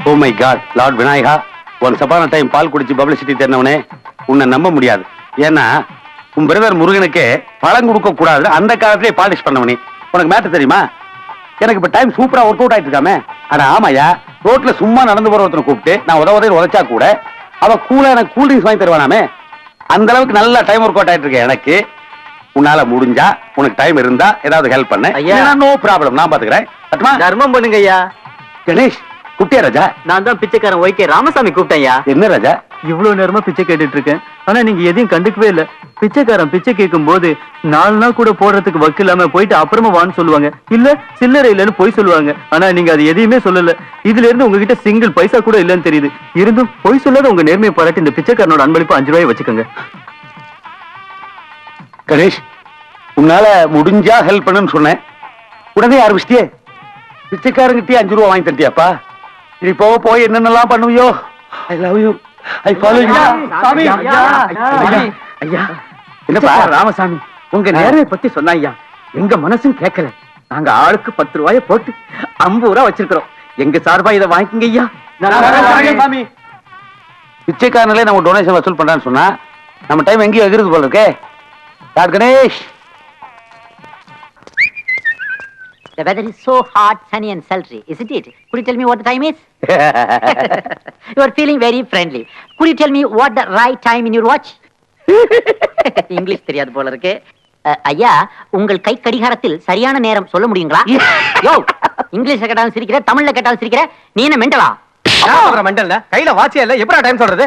O my God, lord Vinayaka, once அப்பான time பால் குடிச்சு பப்ளிசிட்டி தெரிஞ்சவனே, உன்னை நம்ப முடியாது. ஏன்னா உன் பிரதர் முருகனுக்கு பழம் கொடுக்க கூடாது, அந்த காலத்திலே பாலிஷ் பண்ணவனே. உனக்கு மேட்டர் தெரியுமா? எனக்கு இப்ப டைம் சூப்பரா ஒர்க் அவுட் ஆயிட்டு இருக்காமே. ஆனா ஆமாயா, ரோட்ல சும்மா நடந்து போற ஒருத்தனை கூப்பிட்டு நான் உதச்சா கூட அவ கூலா எனக்கு கூல் ட்ரிங்க்ஸ் வாங்கி தருவானாமே. அந்த அளவுக்கு நல்லா டைம் ஒர்க் அவுட் ஆயிட்டு இருக்கேன். எனக்கு உன்னால முடிஞ்சா, உனக்கு டைம் இருந்தா ஏதாவது ஹெல்ப் பண்ண. நோ ப்ராப்ளம், நான் பாத்துக்கிறேன். தர்மம் பண்ணுங்க ஐயா. கணேஷ், குட்டியா ராஜா? நான் தான் பிச்சைக்காரன் ஒய்கே ராமசாமி கூப்பிட்டேன். என்ன ராஜா இவ்வளவு நேரமா பிச்சை கேட்டுட்டு இருக்கேன், ஆனா நீங்க எதையும் கண்டுக்கவே இல்ல. பிச்சைக்காரன் பிச்சை கேட்கும் போது 4 நாள் கூட போடுறதுக்கு வக்கு இல்லாம போயிட்டு அப்புறமா வான்னு சொல்லுவாங்க, இல்ல சில்லறை இல்லன்னு போய் சொல்லுவாங்க. ஆனா நீங்க அது எதையுமே சொல்லல. இதுல இருந்து உங்ககிட்ட சிங்கிள் பைசா கூட இல்லன்னு தெரியுது. இருந்தும் போய் சொல்லாத உங்க நேர்மையை பாராட்டி இந்த பிச்சைக்காரனோட அன்பளிப்பு 5 ரூபாய் வச்சுக்கோங்க. கணேஷ், உன்னால முடிஞ்சா ஹெல்ப் பண்ணுன்னு சொன்னேன், உடனே ஆரம்பிச்சிட்டியே. பிச்சைக்காரங்கிட்டே 5 ரூபா வாங்கி தட்டியாப்பா? நீ போய் என்னென்னலாம் பண்ணுவியோ. I love you, I follow you. ஐயா, என்னப்பா ராமசாமி உங்க நேர்மையை பத்தி சொன்னாய்யா, எங்க மனசும் கேட்கல. நாங்க ஆளுக்கு 10 ரூபாய போட்டு 50 ரூபாய் வச்சிருக்கிறோம். எங்க சார்பா இதை வாங்கிக்கங்க ஐயா. பிச்சைக்காரங்களே நம்ம டொனேஷன் வசூல் பண்றான்னு சொன்னா நம்ம டைம் எங்கேயும் எகிறது போல இருக்கே. Dot Ganesh. The weather is so hot, sunny and sultry, isn't it? Could you tell me what the time is? You are feeling very friendly. Could you tell me what the right time in your watch? English தெரியாது போல இருக்கு. ஐயா, உங்கள் கை கடிகாரத்தில் சரியான நேரம் சொல்ல முடியுங்களா? யோ, இங்கிலீஷ்ல கேட்டாலும் சிரிக்கிற, தமிழ்ல கேட்டாலும் சிரிக்கிற, நீ என்ன மெண்டலா? மெண்டல்ல கையில வாட்சியா இல்ல, எப்படா டைம் சொல்றது?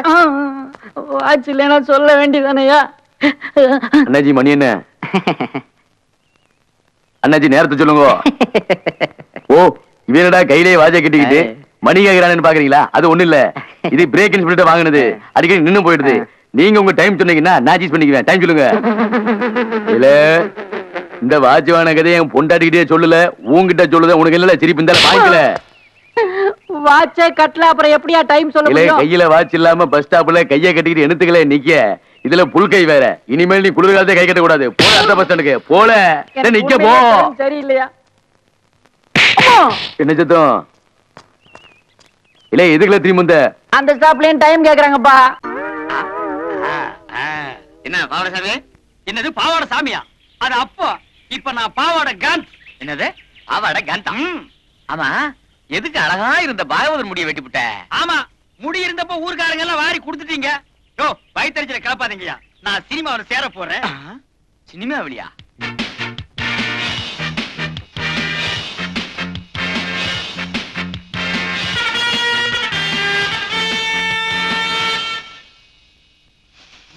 வாட்ச் இல்லைன்னா சொல்ல வேண்டியதானயா? அண்ணாஜி மணி என்ன? அண்ணாஜி நேரத்தை சொல்லுங்க. ஓ, இவனடா கையிலே வாஜை கட்டிக்கிட்டு மணி கேக்குறான்னு பாக்குறீங்களா? அது ஒண்ணு இல்ல, இது பிரேக் இன்ஸ்பிரிட்ட வாங்கினது, அடிக்கடி நின்னு போயிடுது. நீங்க உங்க டைம் சொன்னீங்கன்னா நான் அட்ஜஸ்ட் பண்ணிக்குவேன். டைம் சொல்லுங்க. இல்ல, இந்த வாட்ச்வான கதையை என் பொண்டாட்டிக்கிட்டே சொல்லல, உன்கிட்ட சொல்லுத. உனக்கு இல்ல சிரிப்பு இருந்தாலும் வாங்கிக்கல. வாட்சை கட்டல அப்புறம் எப்படியா டைம் சொல்ல முடியும்? கையில வாட்ச் இல்லாம பஸ் ஸ்டாப்ல கையை கட்டிக்கிட்டு எணுத்துக்கல நிக்க. இதுல புல் கை வேற. இனிமேல் நீ குளிர் காலத்தை கை கட்ட கூடாது. போல அந்த பஸ் ஸ்டாண்டுக்கு போல நிக்க போ. சரியில்லையா? என்ன சத்தம்? இல்ல எதுக்குல திரும்பி வந்த? அந்த ஸ்டாப்லயும் டைம் கேக்குறாங்கப்பா. என்ன பாவாட சாமி? என்னது பாவாட சாமியா? அது அப்போ. இப்ப நான் பாவாட காந்த். என்னது பாவாட காந்தம்? ஆமா, எதுக்கு அழகா இருந்த பாகவதர் முடியை வெட்டிவிட்ட? ஆமா, முடி இருந்தப்ப ஊர்காரங்க எல்லாம் வாரி கொடுத்துட்டீங்க. யோ, வயித்தறிச்சல கிளப்பாதீங்கயா. நான் சினிமாவில சேர போறேன். சினிமாவிலியா?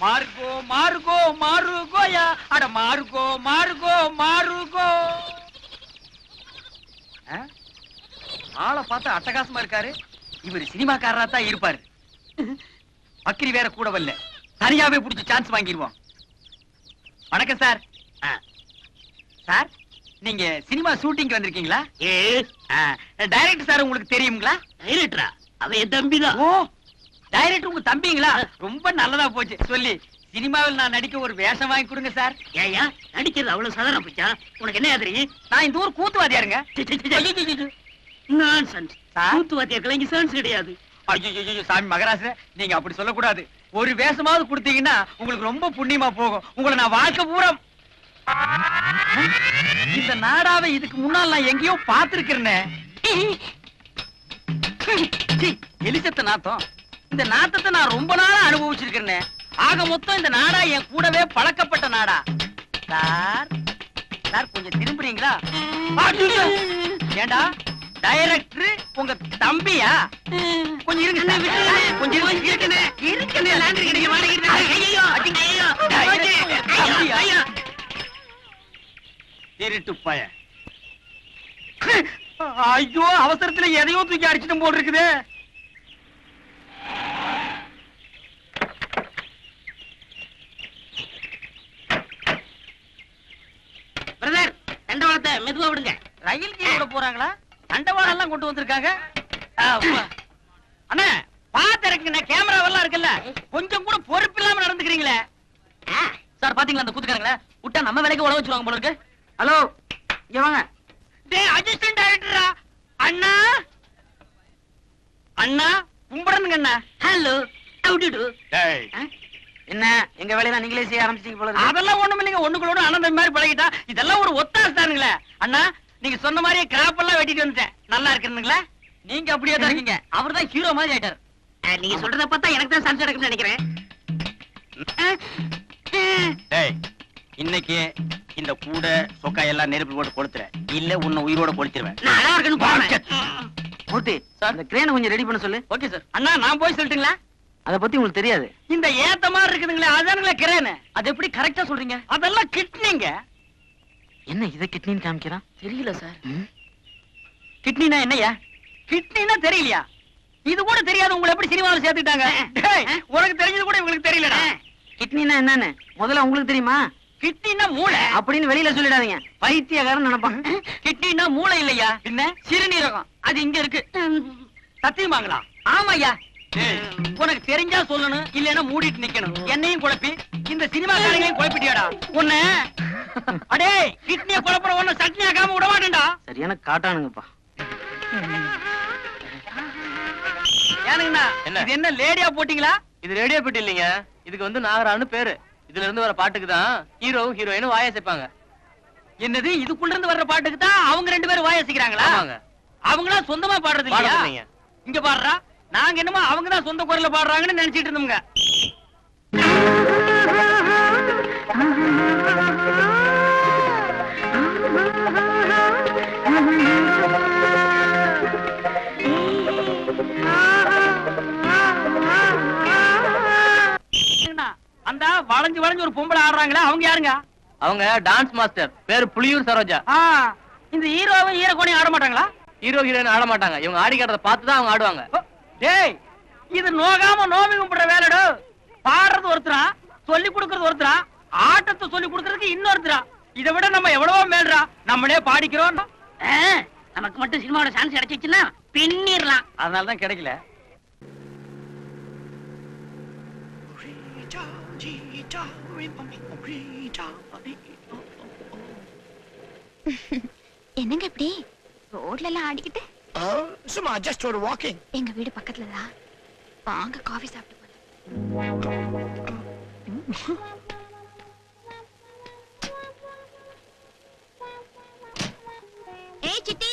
மார்கோ மார்கோ மாருகோயா, அட மார்கோ மார்கோ மாருகோ. ஆளை பார்த்தா அட்டகாசமா இருக்காரு. இவர் சினிமாக்காரரா தான் இருப்பாரு. பக்கிரி வேற கூட வரல, தனியாவே புடிச்சு சான்ஸ் வாங்கிடுவோம். வணக்கம் சார். சார், நீங்க சினிமா ஷூட்டிங் வந்திருக்கீங்களா? டைரக்டர் சார் உங்களுக்கு தெரியுங்களா? டைரக்டரா? அவ என் தம்பி தான். ஓ, டைரக்டர் உங்க தம்பிங்களா? ரொம்ப நல்லதா போச்சு. சொல்லி சினிமாவில் நான் நடிக்க ஒரு வேஷம் வாங்கி கொடுங்க சார். ஏயா, நடிக்கிறது அவ்வளவு சாதாரண போச்சா? உனக்கு என்ன தெரியும்? நான் இந்த ஊர் கூத்துவாதியாருங்க. கூத்துவாதியாருக்கெல்லாம் இங்க சான்ஸ் கிடையாது. ஐயோ சாமி மகராச, நீங்க அப்படி சொல்லக்கூடாது. ஒரு வேஷமாவது கொடுத்தீங்கன்னா உங்களுக்கு ரொம்ப புண்ணியமா போகும். உங்களை நான் வாழ்க்கை பூரா இந்த நாடாவை இதுக்கு முன்னால் நான் எங்கேயோ பார்த்திருக்கிறேனே. எலிசத்த நாத்தம். இந்த நாத்தத்தை நான் ரொம்ப நாளா அனுபவிச்சிருக்கிறேன். ஆக மொத்தம் இந்த நாடா என் கூடவே பழக்கப்பட்ட நாடா. சார் சார், கொஞ்சம் திரும்புறீங்களா? ஏண்டா, டைரக்டர் உங்க தம்பியா? கொஞ்சம் இருங்க சார், கொஞ்சம் திருட்டு பையன். ஐயோ, அவசரத்துல எதையோ தூக்கி அடிச்சுட்டு போட்டு இருக்குது. தண்டவாளத்தை மெதுவா விடுங்க. ரயில் கீழ விட போறாங்களா? தண்டவாளம் எல்லாம் கொண்டு வந்திருக்காங்க. அண்ணா பாத்து இருக்குங்க, கேமராவெல்லாம் இருக்குல்ல, கொஞ்சம் கூட பொறுப்பு இல்லாம நடந்துக்கிறீங்களே. சார் பாத்தீங்களா அந்த கூத்துக்காரங்கள? விட்டா நம்ம வேலைக்கு உழவு வச்சிருவாங்க போல இருக்கு. ஹலோ, இங்க வாங்க. டேய் அசிஸ்டன்ட் டைரக்டரா? அண்ணா அண்ணா கும்பிடணுங்க அண்ணா. Hello, how do you do? டேய், என்ன எங்க வேலையெல்லாம் நீங்களே செய்ய ஆரம்பிச்சிட்டீங்க போல இருக்கு. அதெல்லாம் ஒண்ணும் இல்லைங்க, ஒண்ணுங்களோட அனந்தம் மாதிரி பழகிட்டா. இதெல்லாம் ஒரு ஒத்தாசு தானுங்களே. அண்ணா நீங்க சொன்ன மாதிரியே கிராப் எல்லாம் வெட்டிட்டு வந்துட்டேன். நல்லா இருக்குங்களா? நீங்க அப்படியே தான் இருக்கீங்க. அவர் தான் ஹீரோ மாதிரி ஆயிட்டார். நீங்க சொல்றத பார்த்தா எனக்கு தான் சன்ஸ் எடுக்குன்னு நினைக்கிறேன். டேய், இன்னைக்கு இந்த கூட சொக்கா எல்லாம் நெருப்பு போட்டு கொளுத்துறேன், இல்ல உன்னை உயிரோட கொளுத்திடுவேன். நல்லா இருக்குன்னு போறேன். மூர்த்தி, அந்த கிரேனை கொஞ்சம் ரெடி பண்ண சொல்லு. Okay sir. அண்ணா நான் போய் சொல்லட்டுங்களா? அத பத்தி உங்களுக்கு தெரியாது. இந்த ஏத்த மாதிரி இருக்குதுங்களே அதானுங்களே கிரேன். அது எப்படி கரெக்டா சொல்றீங்க? அதெல்லாம் கிட்னிங்க. என்ன இத கிட்னின்னு காமிக்கிறான்? தெரியல சார். கிட்னினா என்னய்யா? கிட்னினா தெரியலையா? இது கூட தெரியாது உங்களை எப்படி சினிமாவில் சேர்த்துட்டாங்க? டேய், உனக்கு தெரிஞ்சது கூட இவங்களுக்கு தெரியலடா. கிட்னினா என்னன்னு முதல்ல உங்களுக்கு தெரியுமா? கிட்னினா மூளை அப்படின்னு வெளியில சொல்லிடாதீங்க, பைத்தியக்காரன் நினைப்பான். கிட்னினா மூளை இல்லையா, என்ன சிறுநீரகம். அது இங்க இருக்கு. சத்தியமாங்களா? ஆமாய்யா. டேய், உனக்கு தெரிஞ்சா சொல்லணும், இல்லைன்னா மூடிட்டு நிக்கணும். என்னையும் குழப்பி இந்த சினிமா காரங்களையும் குழப்பிட்டியாடா உன்னை. அடே, கிட்னியை குழப்பற ஒண்ணு சட்னி ஆக்காம விட மாட்டேன்டா. சரியான காட்டானுங்கப்பா. ஏனுங்கண்ணா, இது என்ன லேடியா போட்டீங்களா? இது ரேடியோ பெட்டி இல்லைங்க, இதுக்கு வந்து நாகரான்னு பேரு. இதுல இருந்து வர பாட்டுக்கு தான் ஹீரோவும் ஹீரோயினும் வாய சேர்ப்பாங்க. என்னது, இதுக்குள்ள இருந்து வர்ற பாட்டுக்கு தான் அவங்க ரெண்டு பேரும் வாசிக்கிறாங்களா? ஆமாங்க. அவங்களா சொந்தமா பாடுறது இல்லையா? பாடுறது இல்லைங்க. இங்க பாடுறா, நாங்க என்னமோ அவங்க தான் சொந்த குரல்ல பாடுறாங்கன்னு நினைச்சிட்டு இருந்தோம்ங்க. அந்த வளைஞ்சு வளைஞ்சு ஒரு பொம்பளை ஆடுறாங்களா, அவங்க யாருங்க? அவங்க டான்ஸ் மாஸ்டர், பேரு புலியூர் சரோஜா. இந்த ஹீரோவும் ஹீரோகோனையும் ஆட மாட்டாங்களா? ஹீரோ ஹீரோயின் ஆட மாட்டாங்க, இவங்க ஆடி காட்டுறத பார்த்து தான் அவங்க ஆடுவாங்க. டேய், இது நோகாம நோமி கும்பிடுற வேலைடு. பாடுறது ஒருத்தரா, சொல்லி கொடுக்கறது ஒருத்தரா, ஆட்டத்தை சொல்லி கொடுக்கறதுக்கு இன்னொருத்தரா. இதை விட நம்ம எவ்வளவோ மேல்றா. நம்மளே பாடிக்கிறோம். நமக்கு மட்டும் சினிமாவோட சான்ஸ் கிடைச்சிச்சுன்னா பின்னிரலாம். அதனாலதான் கிடைக்கல. என்னங்க இப்படி ரோட்ல எல்லாம் ஆடிக்கிட்டு? சும்மா ஜஸ்ட் ஒரு வாக்கிங். எங்க வீடு பக்கத்துல தான், வாங்க காஃபி சாப்பிட்டு போலாம். ஏய் சிட்டி,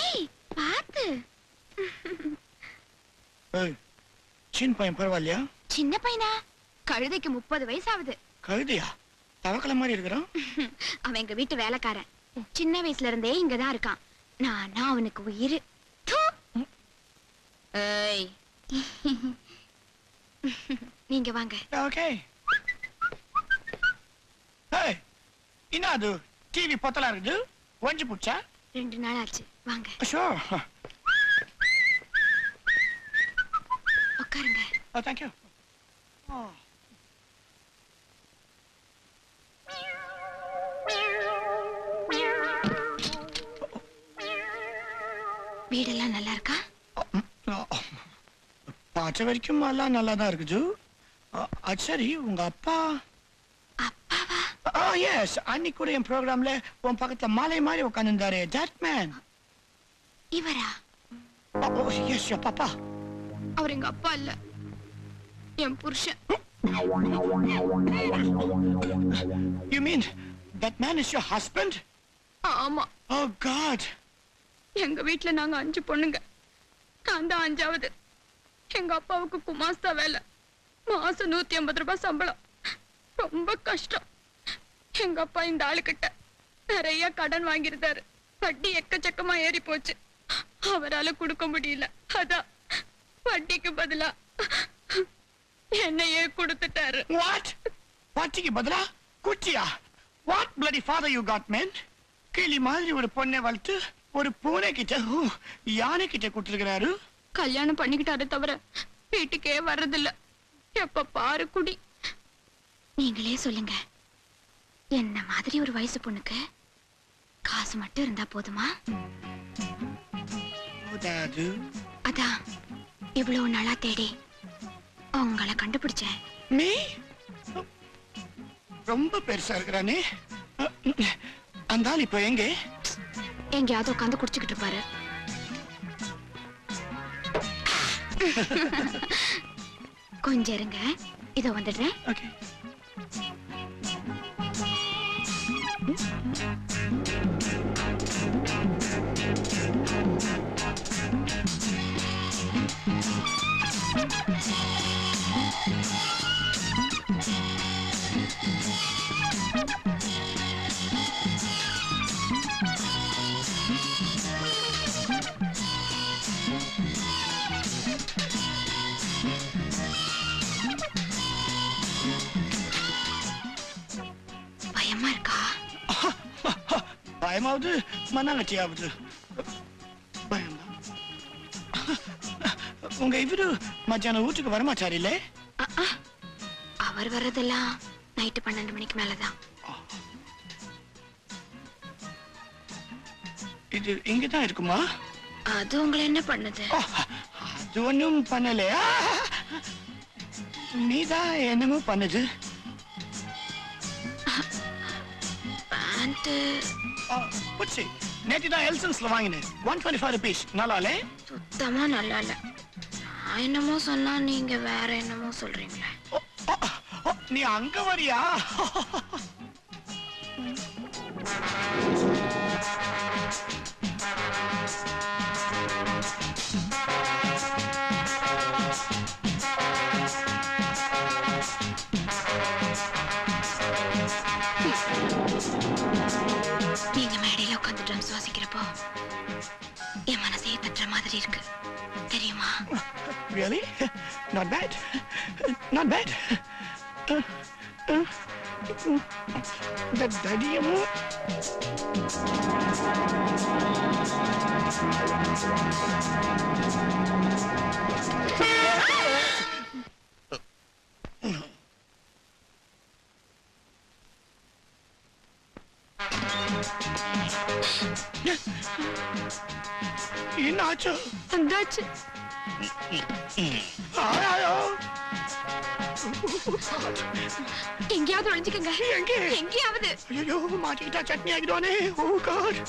ஏய் பாத்து. சின்ன பையன் பரவாயில்லையா? சின்ன பையனா? கழுதைக்கு 30 வயசு ஆகுது. கழுதையா? தவக்கலை மாதிரி இருக்கிறான். அவன் எங்க வீட்டு வேலைக்காரன். சின்ன வயசுல இருந்தே இங்கதான் இருக்கான். நானா அவனுக்கு உயிர். ஏய், நீங்க வாங்க. ஓகே. ஏய், என்ன அது டிவி பத்தலா இருக்குது? ஒஞ்சி புடிச்சா? 2 நாள் ஆச்சு. வாங்க Sure. உட்காருங்க. Oh, thank you. Oh. வீடெல்லாம் நல்லா இருக்கா? பார்த்த வரைக்கும் எல்லாம் நல்லா தான் இருக்குது. அது சரி, உங்க அப்பா? அப்பாவா? எஸ், அன்னைக்கு கூட என் ப்ரோக்ராம்ல உன் பக்கத்துல மாலை மாதிரி உட்காந்துருந்தாரு. That man. இவரா? எஸ், யோர் பாப்பா. அவர் எங்க அப்பா இல்ல, என் புருஷன். You mean that man is your husband? ஆமா. Oh God. எங்க வீட்டுல நாங்க 5 பொண்ணுங்க, நான் தான் 5வது. எங்க அப்பாவுக்கு குமாஸ்தா வேலை, மாசம் 150 ரூபாய் சம்பளம். ரொம்ப கஷ்டம். எங்க அப்பா இந்த ஆளுகிட்ட நிறைய கடன் வாங்கியிருந்தாரு. வட்டி எக்கச்சக்கமா ஏறி போச்சு. அவரால கொடுக்க முடியல. அதான் வட்டிக்கு பதிலா என்னையே கொடுத்துட்டாரு. What? வட்டிக்கு பதிலா குச்சியா? What bloody father you got, man? கிளி மாதிரி ஒரு பொண்ணை வளர்த்து ஒரு பூனை கிட்ட யானை கிட்ட கொடுத்துருக்கிறாரு. கல்யாணம் பண்ணிக்கிட்டாரு தவிர வீட்டுக்கே வர்றதில்ல. எப்ப பாரு குடி. நீங்களே சொல்லுங்க, என்ன மாதிரி ஒரு வயசு பொண்ணுக்கு காசு மட்டும் இருந்தா போதுமா? அதான் இவ்வளவு நாளா தேடி உங்களை கண்டுபிடிச்சேன். நீ ரொம்ப பெருசா இருக்கிறானே. அந்த ஆள் இப்ப எங்க? எங்கேயாவது உட்காந்து குடிச்சுக்கிட்டு இருப்பாரு. கொஞ்சம் இருங்க, இதோ வந்துடுறேன். ஓகே. பயமா இருக்கா? பயமாவது மண்ணாங்கட்டியாவது பயமா. உங்க இவரு மத்தியானம் வீட்டுக்கு வரமாட்டாரு இல்ல? அவர் வர்றதெல்லாம் நைட்டு 12 மணிக்கு மேலதான். இது இங்கதான் இருக்குமா? அது உங்களை என்ன பண்ணுது? அது ஒண்ணும் பண்ணலையா? நீதான் என்னமோ பண்ணுது. பேண்ட் நேற்றுதான் எல்சன்ஸ்ல வாங்கினேன். 125 rupees. நல்லாலே? சுத்தமா நல்லா இல்ல. நான் என்னமோ சொன்னா நீங்க வேற என்னமோ சொல்றீங்களே. நீ அங்க வரியா? நீங்க மேடையில உட்காந்து ட்ரம்ஸ் வாசிக்கிறப்போ என் மனசே தட்டுற மாதிரி இருக்கு தெரியுமா? Really? Not bad. Not bad. The dadiyamo. என்னாச்சு? வந்தாச்சு. எங்கேயாவது ஒழிஞ்சுக்கங்க. எங்கேயாவது. ஐயோ மாட்டிக்கிட்டா சட்னி ஆகிடுவானே. ஓ காட்.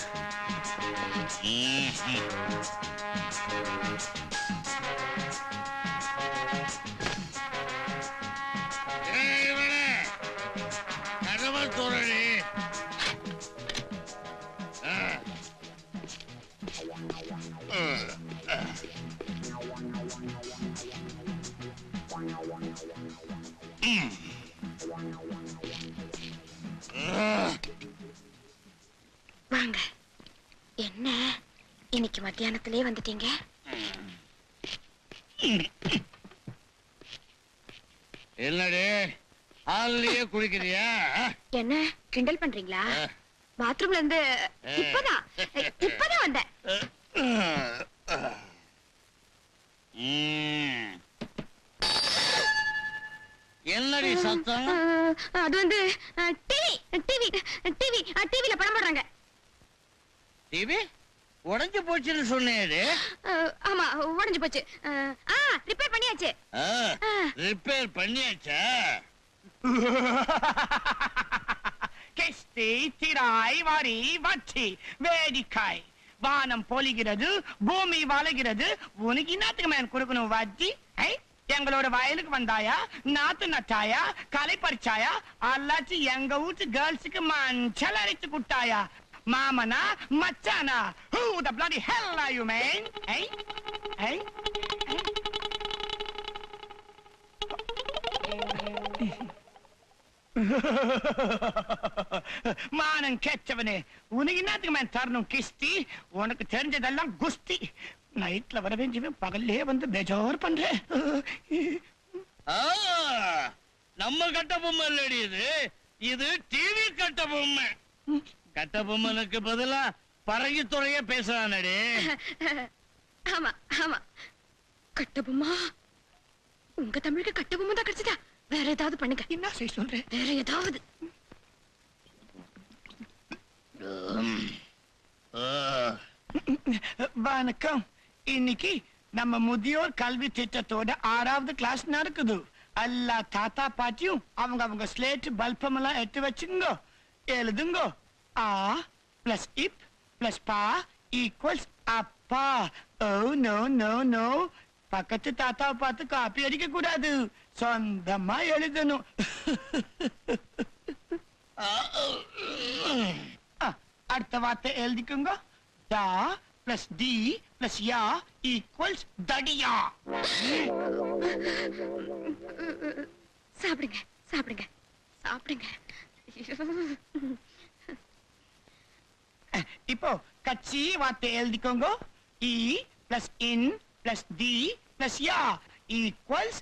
வாங்க. என்ன இன்னைக்கு மத்தியானத்திலே வந்துட்டீங்க? என்னடி ஹால்லயே குளிக்கிறியா? என்ன கிண்டல் பண்றீங்களா? பாத்ரூம்ல இருந்து இப்பதான் வந்தேன். என்னடி சத்தம்? அது வந்து டிவில படம் போடுறாங்க. டிவி உடைஞ்சு போச்சுன்னு சொன்னேன். ஆமா உடைஞ்சு போச்சு. ரிப்பேர் பண்ணியாச்சு. ரிப்பேர் பண்ணியாச்சா? கிஸ்தி திராய் வரி வச்சி வேடிக்காய் வானம் பொழிகிறது, பூமி வளைகிறது. உனக்கு என்னத்துக்கு மேன் கொடுக்கணும் வச்சி? எங்களோட வயலுக்கு வந்தாயா, நாத்து நட்டாயா, களை பறிச்சாயா, அல்லாச்சு எங்க வீட்டு கேர்ள்ஸுக்கு மஞ்சள் அரைச்சு குட்டாயா? மாமனா மச்சானா? Who the bloody hell are you, man? மானம் கெட்டவனே, உனக்கு என்னத்துக்கு மேன் தரணும் கிஸ்தி? உனக்கு தெரிஞ்சதெல்லாம் குஸ்தி. நைட்ல வர வேண்டியவன் பகல்லே வந்து பெஜார் பண்றேன். நம்ம கட்ட பொம்மை இல்லடி இது. இது டிவி கட்ட பொம்மை. கட்ட பொம்மனுக்கு பதிலா பறகி துறைய பேசுறானே. ஆமா ஆமா கட்டபொம்மா. உங்க தமிழுக்கு கட்டபொம்மா தான் கிடைச்சதா? வேற ஏதாவது பண்ணுங்க. என்ன செய்ய சொல்றேன்? வேற ஏதாவது. வணக்கம். இன்னைக்கு நம்ம முதியோர் கல்வி திட்டத்தோட 6வது கிளாஸ் நடக்குது. எல்லா தாத்தா பாட்டியும் அவங்க ஸ்லேட் பல்பம் எல்லாம் எடுத்து வச்சுங்க, எழுதுங்க, ஆ பிளஸ் இப் பிளஸ் பா ஈக்குவல்ஸ் அப்பா. ஓ நோ நோ நோ, பக்கத்து தாத்தாவை பார்த்து காப்பி அடிக்க கூடாது, சொந்தமா எழுதணும். அடுத்த வார்த்தை எழுதிக்குங்க. தா பிளஸ் டி பிளஸ் யா ஈக்குவல்ஸ் தடியா. சாப்பிடுங்க சாப்பிடுங்க சாப்பிடுங்க. இப்போ கட்சி வார்த்தை எழுதிக்கோங்க. இ பிளஸ் இன் பிளஸ் டி பிளஸ் யா ஈக்குவல்ஸ்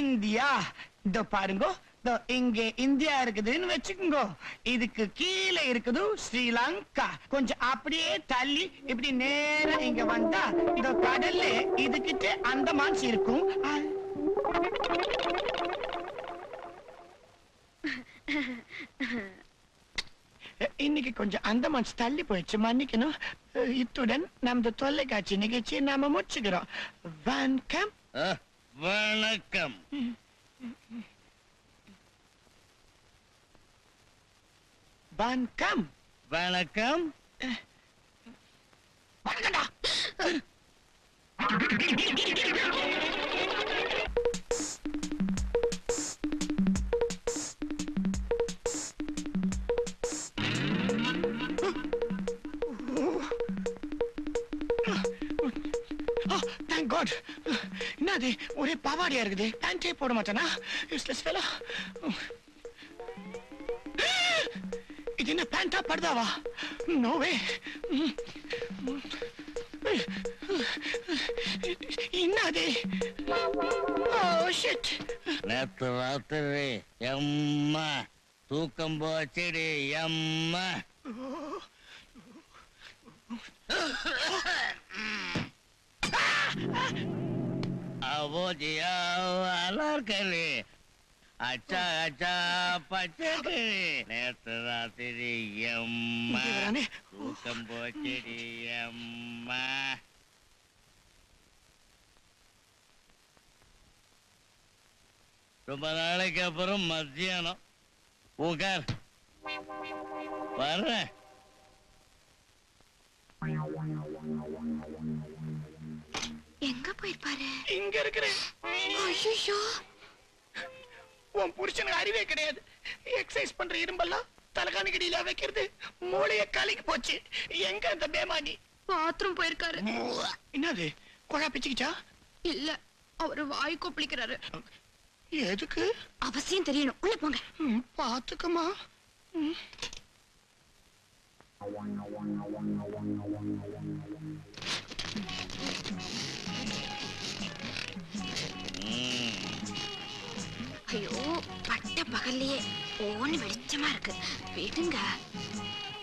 இந்தியா. இதோ பாருங்க, இங்க இந்தியா இருக்குதுன்னு வச்சுக்கோங்க, இதுக்கு கீழே இருக்குது ஸ்ரீலங்கா. கொஞ்சம் அப்படியே தள்ளி இப்படி நேரா இங்க வந்தா இதோ கடல்ல இதுகிட்ட அந்தமான்ஸ் இருக்கும். இன்னைக்கு கொஞ்சம் அந்தமான்ஸ் தள்ளி போயிடுச்சு, மன்னிக்கணும். இத்துடன் நமது தொலைக்காட்சி நிகழ்ச்சி நாம முடிச்சுக்கிறோம். வணக்கம். வணக்கம். வணக்கம். வணக்கம். வணக்கம்டா. Thank God. என்னது ஒரே பாவாடியா இருக்குது, பேண்டே போட மாட்டானா? Useless fellow. இது என்ன பேண்டா படுதாவா? No way. என்னது? Oh shit. நேத்து ராத்திரி எம்மா தூக்கம் போச்சுடி எம்மா. அவோஜியா அலார்கலி அச்சா அச்சா பச்சைக்கிளி. நேத்து ராத்திரி எம்மா தூக்கம் போச்சுடி எம்மா. ரொம்ப நாளைக்கு அப்புறம் மத்தியானம். உட்கார், வர்றேன். எங்க போயிருப்பாரு? இங்க இருக்கிறேன். ஐயோ, உன் புருஷனுக்கு அறிவே கிடையாது. எக்ஸசைஸ் பண்ற இரும்பெல்லாம் தலைகாணி கடியில வைக்கிறது மூளைய கலக்கி போச்சு. எங்க அந்த பேமானி? பாத்ரூம் போயிருக்காரு. என்னது குழா பிச்சுக்கிச்சா? இல்ல, அவரு வாய் கொப்பளிக்கிறாரு. எதுக்கு? அவசியம் தெரியணும், உள்ள போங்க. பாத்துக்கமா. ஐயோ, பட்ட பகல்லையே ஓன்னு வெளிச்சமா இருக்கு, விடுங்க.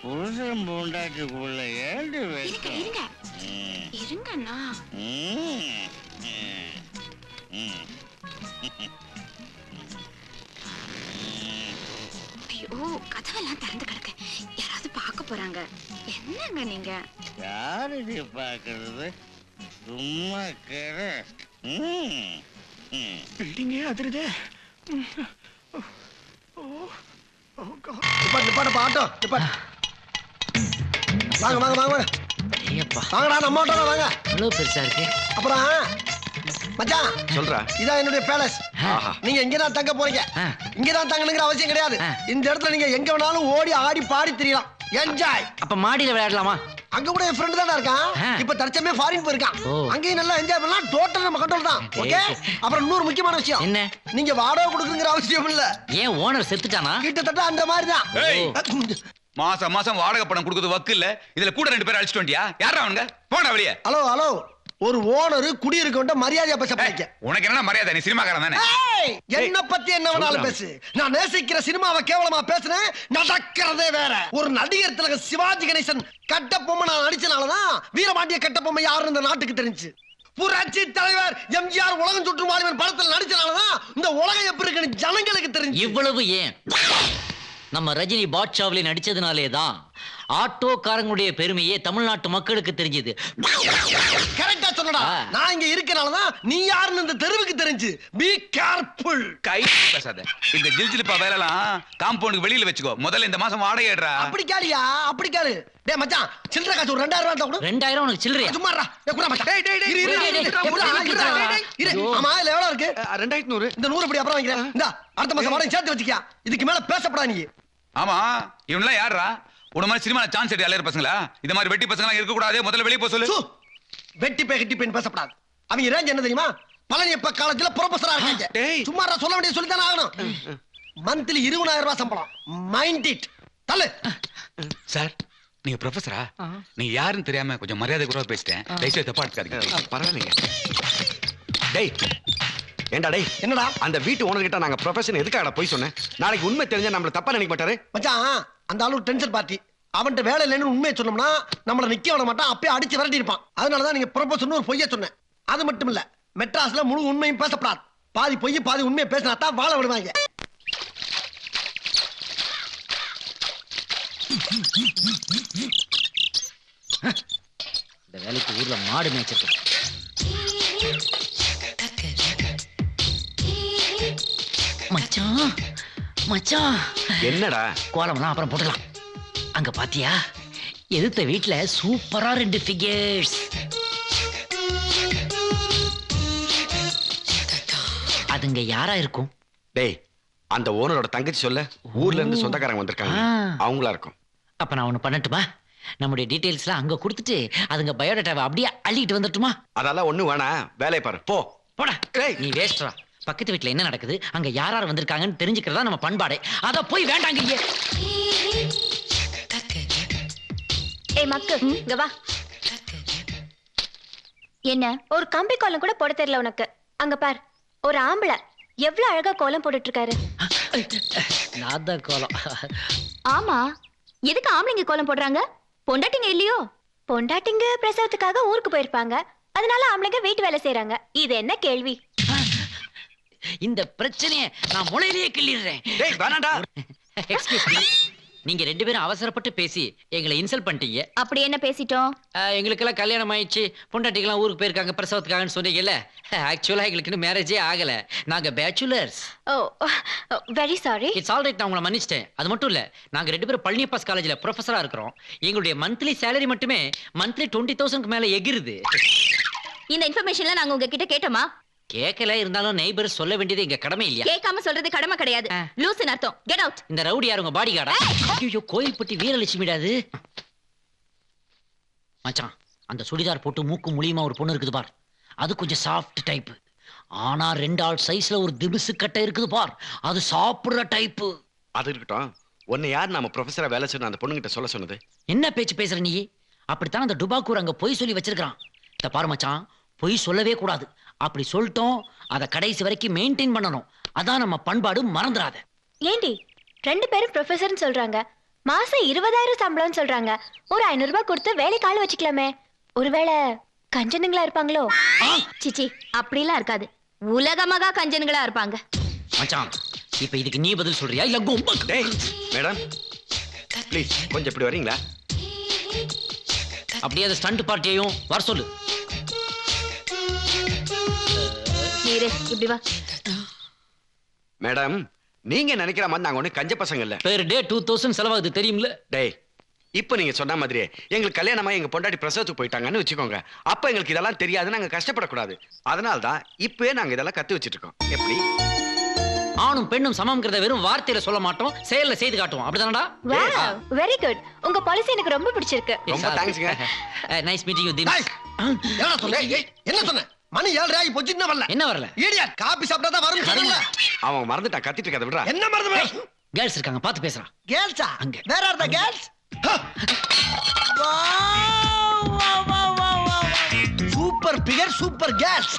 புருஷன் பூண்டாட்டிக்குள்ள ஏண்டு இருங்க இருங்க இருங்கண்ணா. ஐயோ, கதவெல்லாம் திறந்து கிடக்கு, யாராவது பார்க்க போறாங்க. என்னங்க நீங்க? யாரு பாக்குறது? சும்மா கேடு. பில்டிங்கே அதிருதே. ஆட்டோ வாங்க வாங்க வாங்க வாங்கடா, நம்ம ஆட்டோ வாங்க. இவ்வளவு பெருசா இருக்கு. அப்புறம் மச்சான் சொல்றா, இதான் என்னுடைய பேலஸ். நீங்க இங்கதான் தங்க போறீங்க. இங்கதான் தங்கணுங்கிற அவசியம் கிடையாது. இந்த இடத்துல நீங்க எங்க வேணாலும் ஓடி ஆடி பாடி திரியலாம். என்ஜாய். அப்ப மாடியில விளையாடலாமா? அங்க கூட என் ஃப்ரெண்ட் தான் இருக்கான். இப்ப தற்சமே ஃபாரின் போயிருக்கான். அங்கேயும் நல்லா என்ஜாய் பண்ணலாம். டோட்டல் நம்ம கண்ட்ரோல் தான். ஓகே. அப்புறம் இன்னொரு முக்கியமான விஷயம் என்ன? நீங்க வாடகை கொடுக்குங்கிற அவசியம் இல்ல. ஏன் ஓனர் செத்துட்டானா? கிட்டத்தட்ட அந்த மாதிரி தான். மாசம் மாசம் வாடகை பணம் கொடுக்குறது வக்கு இல்ல. இதுல கூட 2 பேர் அடிச்சுட்டு வண்டியா? யாரா அவனுங்க? போடா வெளியே. ஹலோ ஹலோ, ஒரு ஓனர் குடியிருக்க மரியாதையா பேச படிக்க. உனக்கு என்ன மரியாதை? நீ சினிமாக்காரன் தானே? என்ன பத்தி என்ன வேணாலும் பேசு. நான் நேசிக்கிற சினிமாவை கேவலமா பேசுறேன். நடக்கிறதே வேற. ஒரு நடிகர் திலக சிவாஜி கணேசன் கட்டபொம்மை நான் நடிச்சனாலதான் வீரபாண்டிய கட்டபொம்மை யாருன்னு இந்த நாட்டுக்கு தெரிஞ்சு. புரட்சி தலைவர் எம்ஜிஆர் உலகம் சுற்றும் வாலிபன் படத்தில் நடிச்சனாலதான் இந்த உலகம் எப்படி இருக்குன்னு ஜனங்களுக்கு தெரிஞ்சு. இவ்வளவு ஏன்? நம்ம ரஜினி பாட்ஷாவிலே நடிச்சதுனாலே தான் ஆட்டோக்காரங்களுடைய பெருமையே தமிழ்நாட்டு மக்களுக்கு தெரிஞ்சது. கரெக்டா சொன்னடா. நான் இங்க இருக்கனாலதான் நீ யாருன்னு இந்த தெருவுக்கு தெரிஞ்சு. Be careful. கை பேசாத. இந்த ஜில்ஜிலிப்பா வேலைலாம் காம்பவுண்டுக்கு வெளியில வச்சுக்கோ. முதல்ல இந்த மாசம் வாடகை ஏடுறா. அப்படி கேளியா? அப்படி கேளு. டேய் மச்சான், சில்லறை காசு ஒரு 2000 ரூபாய் கொடு. 2000 உனக்கு சில்லறையா? சும்மா இருடா. டேய் குடா மச்சான். டேய் இரு. ஆமா இதுல எவ்வளவு இருக்கு? 2100. இந்த 100 படி அப்புறம் வாங்கிக்கிறேன். இந்தா அடுத்த மாசம் வாடகை சேர்த்து வச்சுக்கியா. இதுக்கு மேல பேசப்படா நீ. ஆமா இவன்லாம் யாரா? உன மாதிரி சினிமா சான்ஸ் எடுத்து அலையற பசங்களா? இந்த மாதிரி வெட்டி பசங்களா இருக்க கூடாது. முதல்ல வெளிய போ சொல்லு. வெட்டி பே கிட்டி பேன் பேசப்படாது. அவங்க ரேஞ்ச் என்ன தெரியுமா? பழனியப்ப காலேஜ்ல ப்ரொஃபசரா இருக்காங்க. சும்மா சொல்ல வேண்டிய சொல்லி தானே ஆகணும். மந்த்லி 20000 ரூபாய் சம்பளம். Mind it. தள்ளு. சார் நீங்க ப்ரொஃபசரா? நீ யாருன்னு தெரியாம கொஞ்சம் மரியாதை குறைவா பேசிட்டேன். தயவுசெய்து தப்பா எடுத்துக்காதீங்க. பரவாயில்லைங்க. டேய் ஏண்டா டேய், என்னடா அந்த வீட்டு ஓனர் கிட்ட நாங்க ப்ரொஃபஷன் எதுக்காக போய் சொன்னேன்? நாளைக்கு உண்மை தெரிஞ்சா நம்மள தப்பா நினைக்க மாட்டாரு. மச்சான் அந்த ஆளு டென்ஷன் பார்ட்டி. அவன்கிட்ட வேலை இல்லைன்னு உண்மையை சொன்னோம்னா நம்மள நிக்க விட மாட்டான். அப்பயே அடிச்சு விரட்டி இருப்பான். அதனாலதான் நீங்க ப்ரொபோசல்னு ஒரு பொய்யை சொன்னேன். அது மட்டும் இல்ல, மெட்ராஸ்ல முழு உண்மையும் பேசப்படாது. பாதி பொய் பாதி உண்மையை பேசினா தான் வாழ விடுவாங்க. இந்த வேலைக்கு ஊர்ல மாடு மேய்ச்சிருக்கு. மச்சான் மச்சான் என்னடா? கோலம்லாம் அப்புறம் போடலாம். அங்க பாத்தியா எதிர்த்த வீட்டுல சூப்பரா 2 ஃபிகர்ஸ். அதுங்க யாரா இருக்கும்? டேய் அந்த ஓனரோட தங்கச்சி சொல்ல. ஊர்ல இருந்து சொந்தக்காரங்க வந்திருக்காங்க. அவங்களா இருக்கும். அப்ப நான் ஒண்ணு பண்ணட்டுமா? நம்முடைய டீடைல்ஸ்லாம் அங்க கொடுத்துட்டு அதுங்க பயோடேட்டாவை அப்படியே அள்ளிட்டு வந்துட்டுமா? அதெல்லாம் ஒண்ணு வேணாம், வேலையை பாரு போ. போடா. நீ வேஸ்ட்ரா. பக்கத்து வீட்டுல என்ன நடக்குது, அங்க யார் வந்திருக்காங்கன்னு தெரிஞ்சுக்கிறதா நம்ம பண்பாடே. அத போய் வேண்டாங்க. ஏய் மக்கு, இங்க வா. என்ன ஒரு கம்பி கோலம் கூட போட தெரியல உனக்கு? அங்க பார், ஒரு ஆம்பளை எவ்வளவு அழகா கோலம் போட்டுட்டு இருக்காரு. நான் தான் கோலம். ஆமா, எதுக்கு ஆம்பளைங்க கோலம் போடுறாங்க? பொண்டாட்டிங்க இல்லையோ? பொண்டாட்டிங்க பிரசவத்துக்காக ஊருக்கு போயிருப்பாங்க. அதனால ஆம்பளைங்க வீட்டு வேலை செய்யறாங்க. இது என்ன கேள்வி? இந்த பிரச்சனையை நான் முளையிலேயே கிள்ளிடுறேன். டேய் வேணாம்டா. Excuse me. நீங்க 2 பேரும் அவசரப்பட்டு பேசி எங்களை இன்சல்ட் பண்ணிட்டீங்க. அப்படி என்ன பேசிட்டோம்? எங்களுக்கெல்லாம் கல்யாணம் ஆயிடுச்சு, பொண்டாட்டிக்கெல்லாம் ஊருக்கு போயிருக்காங்க பிரசவத்துக்காகன்னு சொன்னீங்கல்ல. ஆக்சுவலா எங்களுக்கு இன்னும் மேரேஜே ஆகல. நாங்க bachelors. Oh very sorry. It's all right. நான் உங்களை மன்னிச்சிட்டேன். அது மட்டும் இல்ல, நாங்க 2 பேரும் பழனியப்பாஸ் காலேஜ்ல ப்ரொஃபஸரா இருக்கிறோம். எங்களுடைய மந்த்லி சேலரி மட்டுமே மந்த்லி 20,000க்கு மேல எகிருது. இந்த இன்ஃபர்மேஷன்ல நாங்க உங்ககிட்ட கேட்டோமா? கேட்கல. இருந்தாலும் நெய்பர் சொல்ல வேண்டியது எங்க கடமை இல்லையா? கேட்காம சொல்றது கடமை கிடையாது. லூசுன்னு அர்த்தம். Get out. இந்த ரவுடி யார்? உங்க பாடி கார்டா? ஐயோ, கோயில்பட்டி வீரலட்சுமிடாது. மச்சான், அந்த சுடிதார் போட்டு மூக்கு முழியுமா ஒரு பொண்ணு இருக்குது பார். அது கொஞ்சம் சாஃப்ட் டைப். ஆனா 2 ஆள் சைஸ்ல ஒரு திமிசு கட்டை இருக்குது பார். அது சாப்பிடுற டைப். அது இருக்கட்டும். உன்னை யார் நம்ம ப்ரொஃபஸரா வேலை சொன்ன அந்த பொண்ணுகிட்ட சொல்ல சொன்னது? என்ன பேச்சு பேசுற நீ? அப்படித்தான் அந்த டுபாக்கூர் அங்க பொய் சொல்லி வச்சிருக்கான். இந்த பாரு மச்சான், பொய் சொல்லவே கூடாது. அப்படி சொல்லிட்டோம், அதை கடைசி வரைக்கும் மெயின்டைன் பண்ணணும். அதான் நம்ம பண்பாடு, மறந்துடாத. ஏண்டி 2 பேரும் ப்ரொஃபஸர்னு சொல்றாங்க, மாசம் 20,000 சம்பளம்னு சொல்றாங்க. ஒரு 500 ரூபாய் கொடுத்து வேலைக்கு ஆள் வச்சுக்கலாமே. ஒருவேளை கஞ்சனுங்களா இருப்பாங்களோ? சிச்சி, அப்படிலாம் இருக்காது. உலகமகா கஞ்சனுங்களா இருப்பாங்க. மச்சான், இப்ப இதுக்கு நீ பதில் சொல்றியா இல்ல கும்ப? டேய் மேடம் ப்ளீஸ் கொஞ்சம் இப்படி வரீங்களா? அப்படியே அந்த ஸ்டண்ட் பார்ட்டியையும் வர சொல்லு. இப்படி வா. மேடம், நீங்க நினைக்கிற மாதிரி நாங்க ஒண்ணு கஞ்ச பசங்க இல்ல. பெர் டே 2000 செலவாகுது தெரியும்ல? டேய், இப்ப நீங்க சொன்ன மாதிரி எங்களுக்கு கல்யாணமா எங்க பொண்டாட்டி பிரசவத்துக்கு போயிட்டாங்கன்னு வச்சுக்கோங்க. அப்ப எங்களுக்கு இதெல்லாம் தெரியாது, நாங்க கஷ்டப்படக்கூடாது. அதனால தான் இப்பவே நாங்க இதெல்லாம் கத்து வச்சிட்டு இருக்கோம். எப்படி? ஆணும் பெண்ணும் சமம்ங்கறத வெறும் வார்த்தையில சொல்ல மாட்டோம், செயல்ல செய்து காட்டுவோம். அப்படிதானடா? Wow, very good. உங்க பாலிசி எனக்கு ரொம்ப பிடிச்சிருக்கு. ரொம்ப தேங்க்ஸ்ங்க. Nice meeting you them. என்ன சொன்னே? என்ன சொன்னே? மணி 7:30 ஆகி போச்சு, இன்னும் வரல. என்ன வரல? ஈடியா, காபி சாப்பிட்டா தான் வரும் சொன்னல. அவன் மறந்துட்டான், கத்திட்டு இருக்கத விடுறா. என்ன மறந்து? கேர்ள்ஸ் இருக்காங்க, பாத்து பேசுறான். கேர்ள்ஸா? Where are the girls? Super figure, super girls.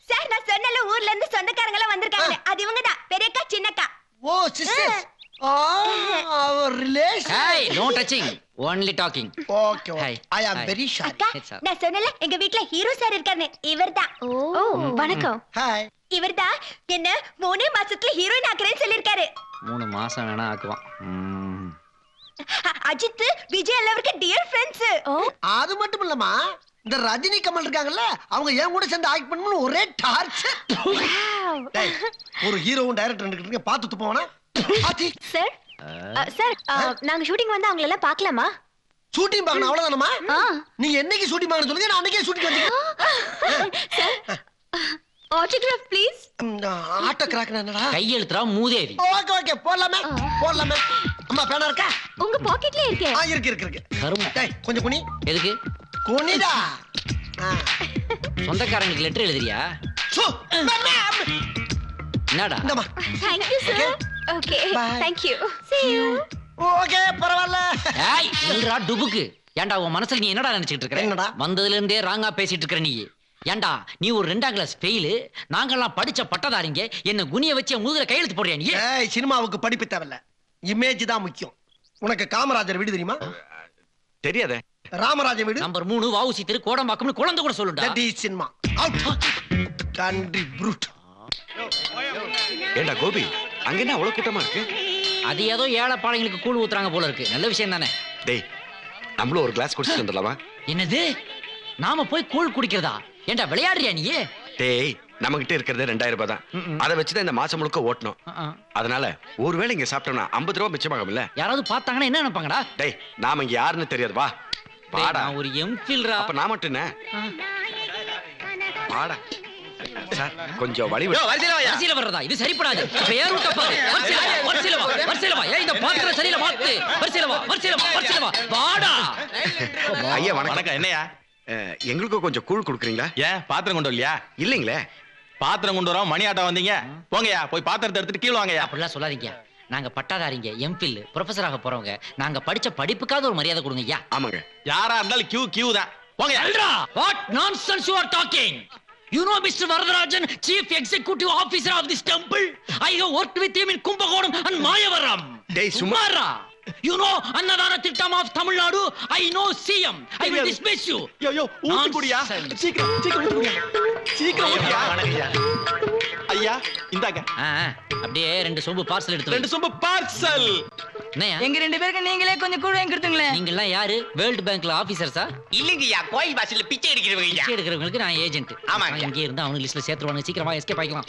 Sir, நான் சொன்னல ஊர்ல இருந்து சொந்தக்காரங்க எல்லாம் வந்திருக்காங்க. அது இவங்க தான், பெரியக்கா சின்னக்கா. ஓ sisters. our relation. Hey, no touching, only talking. Okay, okay. I am very shy. அக்கா, நான் சொன்னல எங்க வீட்ல ஹீரோ சார் இருக்காரு. இவர்தான். ஓ வணக்கம். ஹாய். இவர்தான் என்ன 3 மாசத்துல ஹீரோயின் ஆக்குறேன்னு சொல்லிருக்காரு. 3 மாசம் வேணா ஆக்குவான். அஜித் விஜய் எல்லாருக்கும் டியர் ஃப்ரெண்ட்ஸ். அது மட்டும் இல்லம்மா, இந்த ரஜினி கமல் இருக்காங்கல்ல, அவங்க என் கூட சேர்ந்து ஆக்ட் பண்ணணும் ஒரே டார்ச்சர். ஒரு ஹீரோவும் டைரக்டர் இருக்கீங்க, பார்த்து துப்போனா. சார் சார் நாங்க ஷூட்டிங் வந்து அவங்கள எல்லாம் பார்க்கலாமா? ஷூட்டிங் பார்க்கணும் அவ்வளவுதானமா? நீங்க என்னைக்கு ஷூட்டிங் பார்க்கணும் சொல்லுங்க, நான் அன்னைக்கே ஷூட்டிங் வந்துட்டேன். Autograph please. ஆட்டோகிராஃப் என்னடா? கையெழுத்துறா மூதேவி. ஓகே ஓகே போடலாமே போடலாமே. அம்மா பேனா இருக்கா? உங்க பாக்கெட்ல இருக்கே. இருக்கு இருக்கு இருக்கு. கரும. டேய் கொஞ்சம் குனி. எதுக்கு? குனிடா. சொந்தக்காரங்களுக்கு லெட்டர் எழுதுறியா? என்னடா? இந்தமா. Thank you sir. Okay. Thank you. See you. Okay பரவாயில்ல. ஏய் நில்றா டுபுக்கு. ஏன்டா உன் மனசுல நீ என்னடா நினைச்சிட்டு இருக்கற? என்னடா? வந்ததுல இருந்தே ராங்கா பேசிட்டு இருக்கற நீ. ஏன்டா நீ ஒரு 2ஆம் கிளாஸ் ஃபெயில், நாங்கெல்லாம் படிச்ச பட்டதாரிங்க, என்ன குனிய வச்சு முதுகுல கையெழுத்து போடுறியா நீ? ஏய் சினிமாவுக்கு படிப்பு தேவையில்ல, இமேஜ் தான் முக்கியம். உனக்கு காமராஜர் வீடு தெரியுமா? தெரியாதே. ராமராஜ வீடு நம்பர் 3 வாவுசி தெரு கோடம்பாக்கம்னு குழந்தை கூட சொல்லுடா. That is cinema. Out. Country fruit. ஏண்டா கோபி, அங்க என்ன அவ்வளவு கூட்டமா இருக்கு? அது ஏதோ ஏழைப்பாளைங்களுக்கு கூழ் ஊத்துறாங்க போல இருக்கு. நல்ல விஷயம் தானே. டேய் நம்மளும் ஒரு கிளாஸ் குடிச்சிட்டு வந்துடலாமா? என்னது? நாம போய் கூழ் குடிக்கிறதா? ஏண்டா விளையாடுறியா நீ? டேய் நம்ம கிட்ட இருக்கிறது 2000 ரூபாய் தான். அதை வச்சுதான் இந்த மாசம் முழுக்க ஓட்டணும். அதனால ஒருவேளை இங்க சாப்பிட்டோம்னா 50 ரூபாய் மிச்சமாகும் இல்ல? யாராவது பார்த்தாங்கன்னா என்ன நினைப்பாங்கடா? டேய் நாம இங்க யாருன்னு தெரியாது, வா வாடா. ஒரு எம்ஃபில்ரா. அப்ப நான் மட்டும் என்ன? வாடா சார், கொஞ்சம் வழி விடு. வரிசையில வர்றதா? இது சரிப்படாது. பேர் விட்ட பாரு. வரிசையில வா. ஏய் இந்த பாத்திரம் சரியில்லை மாத்து. வரிசையில வா. வாடா. ஐயா வணக்கம். என்னையா? எங்களுக்கு கொஞ்சம் கூழ் கொடுக்குறீங்களா? ஏன் பாத்திரம் கொண்டு வரலையா? இல்லைங்களே. பாத்திரம் கொண்டு வரோம், மணி ஆட்டம் வந்தீங்க. போங்கயா போய் பாத்திரத்தை எடுத்துட்டு கீழே வாங்கயா. அப்படிலாம் சொல்லாதீங்க. நாங்க பட்டாதாரிங்க, எம்பில் ப்ரொஃபஸர் ஆக போறவங்க. நாங்க படிச்ச படிப்புக்காக ஒரு மரியாதை கொடுங்க ஐயா. ஆமாங்க. யாரா இருந்தாலும் கியூ தான். போங்கயா. What nonsense you are talking? You know Mr. Varadarajan, Chief Executive Officer of this temple? I have worked with him in Kumbakonam and Mayavaram. Dey Sumara. You know Annadana Thittam of Tamil Nadu? I know CM. I will dismiss you. Yo ஊத்தி குடியா. சீக்கிரம் ஊத்தியா. ஐயா இந்தாங்க. அப்படியே 2 சொம்பு parcel எடுத்து. 2 சொம்பு parcel. எங்க 2 பேருக்கு நீங்களே கொஞ்சம் கூட வாங்கி கொடுத்துங்களே. நீங்க எல்லாம் யாரு? வேர்ல்ட் பேங்க்ல ஆபீசர்ஸா? இல்லங்கய்யா, கோயில் வாசல்ல பிச்சை எடுக்கிறவங்க. பிச்சை எடுக்கிறவங்களுக்கு நான் ஏஜென்ட். ஆமாங்க. இங்கே இருந்தா அவங்க லிஸ்ட்ல சேர்த்துருவாங்க. சீக்கிரமா எஸ்கேப் ஆயிக்கலாம்.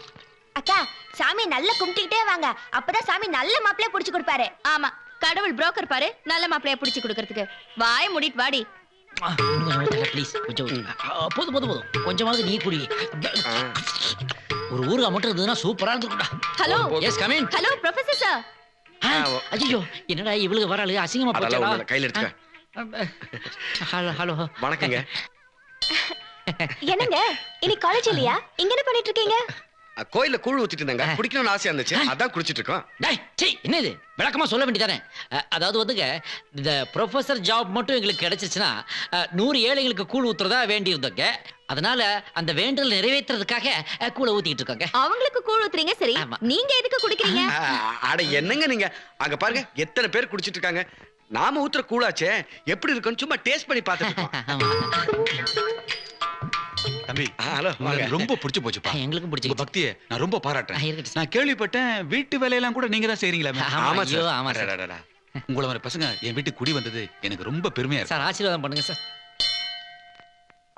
அக்கா சாமி நல்லா கும்பிட்டுக்கிட்டே வாங்க, அப்பதான் சாமி நல்ல மாப்பிளைய புடிச்சு கொடுப்பாரு. ஆமா, கடவுள் புரோக்கர் பாரு நல்ல மாப்பிளைய புடிச்சு கொடுக்கறதுக்கு. வாய மூடிட்டு வாடி. ப்ளீஸ் கொஞ்சம் போதும். கொஞ்சமாவது நீ குடி. ஒரு ஊருகா மட்டும் இருந்ததுன்னா சூப்பரா இருந்துக்குடா. Hello. Yes come in. Hello professor sir. ஐயோ என்னடா இவளுக்கு வராளு, அசிங்கமா போச்சடா. கையில எடுத்துக்க. ஹலோ வணக்கங்க. என்னங்க இன்னைக்கு காலேஜ் இல்லையா? இங்க என்ன பண்ணிட்டு இருக்கீங்க? கோயில்ல கூழ் ஊத்திட்டு இருந்தாங்க, குடிக்கணும்னு ஆசையா இருந்துச்சு, அதான் குடிச்சிட்டு இருக்கோம். டேய் சீ என்ன இது? விளக்கமா சொல்ல வேண்டியதானே. அதாவது வந்துங்க இந்த ப்ரொஃபசர் ஜாப் மட்டும் எங்களுக்கு கிடைச்சிச்சுன்னா 100 ஏழைங்களுக்கு கூழ் ஊத்துறதா வேண்டி இருந்தோங்க. அதனால அந்த வேண்டல் நிறைவேற்றுறதுக்காக கூழ ஊத்திட்டு இருக்காங்க. அவங்களுக்கு கூழ் ஊத்துறீங்க சரி, நீங்க எதுக்கு குடிக்கிறீங்க? அட என்னங்க நீங்க, அங்க பாருங்க எத்தனை பேர் குடிச்சிட்டு இருக்காங்க. நாம ஊத்துற கூழாச்சே எப்படி இருக்குன்னு சும்மா டேஸ்ட் பண்ணி பார்த்துட்டு. தம்பி ஹலோ, ரொம்ப பிடிச்சு போச்சுப்பா. எங்களுக்கும் பிடிச்சு. பக்தியை நான் ரொம்ப பாராட்டுறேன். நான் கேள்விப்பட்டேன் வீட்டு வேலையெல்லாம் கூட நீங்க தான் செய்றீங்களா? ஆமா சார். உங்கள மாதிரி பசங்க என் வீட்டுக்கு குடி வந்தது எனக்கு ரொம்ப பெருமையா இருக்கு சார். ஆசீர்வாதம் பண்ணுங்க சார்.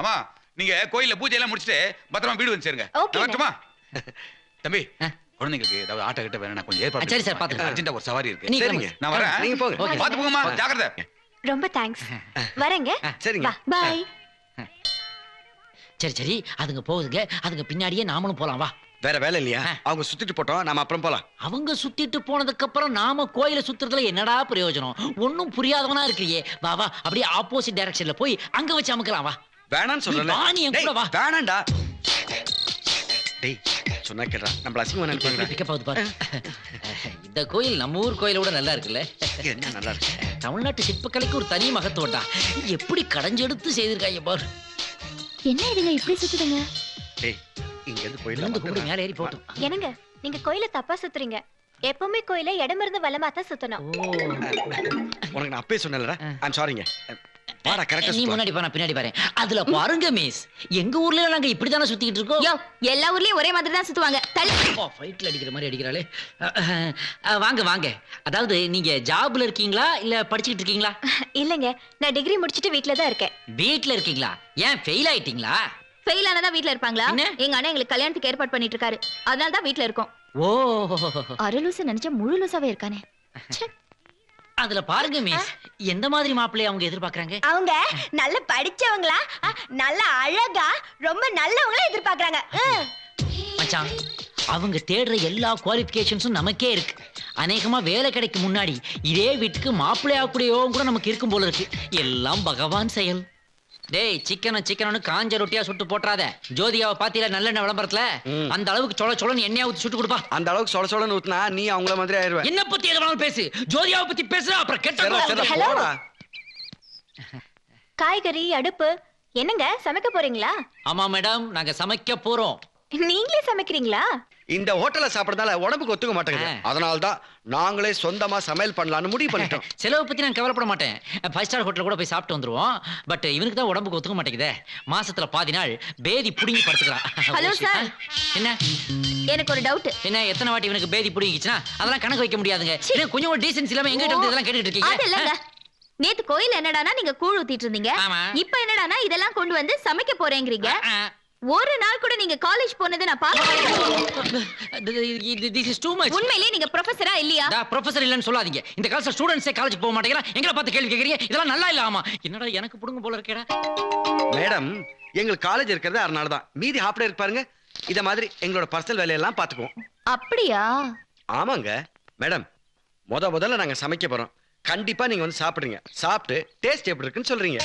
அம்மா நீங்க கோயில்ல பூஜை எல்லாம் முடிச்சிட்டு பத்திரமா வீடு வந்து சேருங்க. வரட்டுமா? தம்பி குழந்தைங்களுக்கு ஏதாவது ஆட்ட கிட்ட வேணா கொஞ்சம் ஏற்பாடு. சரி சார் பாத்து. அர்ஜென்ட்டா ஒரு சவாரி இருக்கு. சரிங்க நான் வரேன். நீங்க போங்க. பாத்து போங்கம்மா, ஜாக்கிரதை. ரொம்ப தேங்க்ஸ். வரேங்க. சரிங்க. பை. சரி அதுங்க போகுதுங்க, அதுங்க பின்னாடியே நாமளும் போலாம் வா. வேற வேலை இல்லையா? அவங்க சுத்திட்டு போட்டோம், நாம அப்புறம் போலாம். அவங்க சுத்திட்டு போனதுக்கு அப்புறம் நாம கோயிலை சுத்துறதுல என்னடா பிரயோஜனம்? ஒன்னும் புரியாதவனா இருக்கலையே. வா அப்படியே ஆப்போசிட் டைரக்ஷன்ல போய் அங்க வச்சு அமுக்கலாம் வா. வேணான்னு சொல்லல. நீ என் கூட வா. வேணாம்டா. டேய் சொன்னா கேளடா, நம்மள அசிங்கமா நினைப்பாங்க. பிக்கப் ஆகுது பாரு. இந்த கோயில் நம்ம ஊர் கோயிலை விட நல்லா இருக்குல்ல? என்ன நல்லா இருக்கு. தமிழ்நாட்டு சிற்பக்கலைக்கு ஒரு தனி மகத்துவம்டா. எப்படி கடைஞ்செடுத்து செய்திருக்காங்க பாரு. என்ன இதுங்க இப்படி சுத்துதுங்க? டேய் இங்க இருந்து கோயில்ல வந்து கூட மேல ஏறி போட்டும். என்னங்க நீங்க கோயிலை தப்பா சுத்துறீங்க. எப்பவுமே கோயிலை இடமிருந்து வலமா தான் சுத்தணும். உனக்கு நான் அப்பவே சொன்னேன்லடா. ஐம் சாரிங்க. வாடா கரெக்டா நீ முன்னாடி பா நான் பின்னாடி பாறேன். அதுல பாருங்க மிஸ், எங்க ஊர்ல நாங்க இப்படிதானே சுத்திக்கிட்டு இருக்கோம். யோ எல்லா ஊர்லயும் ஒரே மாதிரி தான் சுத்துவாங்க. தள்ளு. ஃபைட்ல அடிக்கிற மாதிரி அடிக்கிறாளே. வாங்க வாங்க. அதாவது நீங்க ஜாப்ல இருக்கீங்களா இல்ல படிச்சிட்டு இருக்கீங்களா? இல்லங்க, நான் டிகிரி முடிச்சிட்டு வீட்ல தான் இருக்கேன். வீட்ல இருக்கீங்களா? ஏன் ஃபெயில் ஆயிட்டீங்களா? ஃபெயில் ஆனதா வீட்ல இருப்பாங்களா? எங்க அண்ணன் எங்களுக்கு கல்யாணத்துக்கு ஏற்பாடு பண்ணிட்டு இருக்காரு, அதனால தான் வீட்ல இருக்கோம். ஓ, அரலூசு நினைச்சா முழு லூசாவே இருக்கானே. அதுல பாருங்க மிஸ், எந்த மாதிரி மாப்பிள்ளைய அவங்க எதிர்பார்க்கறாங்க? அவங்க நல்ல படிச்சவங்களா, நல்ல அழகா, ரொம்ப நல்லவங்களா எதிர்பார்க்கறாங்க. மச்சான், அவங்க தேடுற எல்லா குவாலிஃபிகேஷன்ஸும் நமக்கே இருக்கு. அநேகமா வேலை கிடைக்கும் முன்னாடி இதே வீட்டுக்கு மாப்பிள்ளையா கூடயோவும் கூட நமக்கு இருக்கும் போல இருக்கு. எல்லாம் பகவான் செயல். டேய், சிக்கன் காஞ்ச ரொட்டியா சுட்டு போட்றாத. ஜோதியாவை பாத்தீல நல்லெண்ணெய் விளம்பரத்துல, அந்த அளவுக்கு சொல சொலன்னு எண்ணெயா ஊத்தி சுட்டு கொடுப்பா. அந்த அளவுக்கு சொல சொலன்னு ஊத்துனா நீ அவங்கள மாதிரி ஆயிருவ. என்ன பத்தி எது வேணாலும் பேசு, ஜோதியாவை பத்தி பேசுற அப்புறம் கெட்ட. காய்கறி அடுப்பு என்னங்க சமைக்க போறீங்களா? ஆமா மேடம், நாங்க சமைக்க போறோம். நீங்களே சமைக்கிறீங்களா? இந்த ஹோட்டல்ல சாப்பிடறதால உடம்புக்கு ஒத்துக்க மாட்டேங்குது. அதனால தான் நாங்களே சொந்தமா சமையல் பண்ணலாம்னு முடிவு பண்ணிட்டோம். செலவு பத்தி நான் கவலைப்பட மாட்டேன். 5 ஸ்டார் ஹோட்டல்ல கூட போய் சாப்பிட்டு வந்துருவோம். பட் இவனுக்கு தான் உடம்புக்கு ஒத்துக்க மாட்டேங்குதே. மாசத்துல பாதி நாள் பேதி புடிங்கி படுத்துக்கிறான். ஹலோ சார், என்ன எனக்கு ஒரு டவுட். என்ன, எத்தனை வாட்டி இவனுக்கு பேதி புடிங்கிச்சுனா அதெல்லாம் கணக்கு வைக்க முடியாதுங்க. என்ன கொஞ்சம் ஒரு டீசன்ஸ் இல்லாம எங்கிட்ட வந்து இதெல்லாம் கேட்டுட்டு இருக்கீங்க? அது இல்லங்க, நேத்து கோயில் என்னடானா நீங்க கூழ் ஊத்திட்டு இருந்தீங்க, இப்போ என்னடானா இதெல்லாம் கொண்டு வந்து சமைக்க போறேங்கறீங்க. ஒரு நாள் கூட நீங்க காலேஜ் போனது நான் பார்த்தேன். This is too much. உண்மையிலேயே நீங்க ப்ரொஃபசரா இல்லையா? ப்ரொஃபசர் இல்லன்னு சொல்லாதீங்க. இந்த காலத்துல ஸ்டூடண்ட்ஸே காலேஜ் போக மாட்டேங்கிறா. எங்களை பார்த்து கேள்வி கேக்குறீங்க? இதெல்லாம் நல்லா இல்ல. ஆமா, என்னடா எனக்கு புடுங்க போல இருக்கேடா. மேடம், எங்களுக்கு காலேஜ் இருக்கிறது அதனால தான். மீதி ஹாஃப் டே இருக்கு பாருங்க. இத மாதிரி எங்களோட பர்சனல் வேலையெல்லாம் பாத்துக்குவோம். அப்படியா? ஆமாங்க மேடம், முதல்ல நாங்க சமைக்க போறோம். கண்டிப்பா நீங்க வந்து சாப்பிடுங்க. சாப்பிட்டு டேஸ்ட் எப்படி இருக்குன்னு சொல்றீங்க.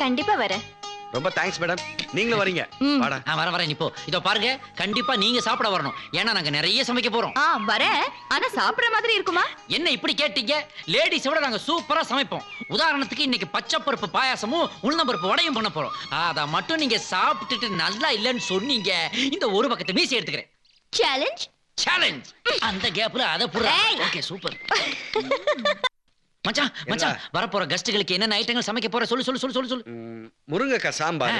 கண்டிப்பா வரேன். ரொம்ப தேங்க்ஸ் மேடம். நீங்களும் வரீங்க? வாடா. வரேன். இப்போ இதோ பாருங்க, கண்டிப்பா நீங்க சாப்பிட வரணும். ஏன்னா நாங்க நிறைய சமைக்க போறோம். வரேன். ஆனா சாப்பிடுற மாதிரி இருக்குமா? என்ன இப்படி கேட்டீங்க? லேடிஸ் விட நாங்க சூப்பரா சமைப்போம். உதாரணத்துக்கு இன்னைக்கு பச்சை பருப்பு பாயாசமும் உளுந்தம்பருப்பு வடையும் பண்ண போறோம். அத மட்டும் நீங்க சாப்பிட்டுட்டு நல்லா இல்லன்னு சொன்னீங்க, இந்த ஒரு பக்கத்தை மீசி எடுத்துக்கிறேன். சேலஞ்ச். அந்த கேப்ல அத புறா. Okay, super. மச்சான், வரப்போற கெஸ்ட்களுக்கு என்ன ஐட்டங்கள் சமைக்க போற? சொல்லு. முருங்கைக்காய் சாம்பார்,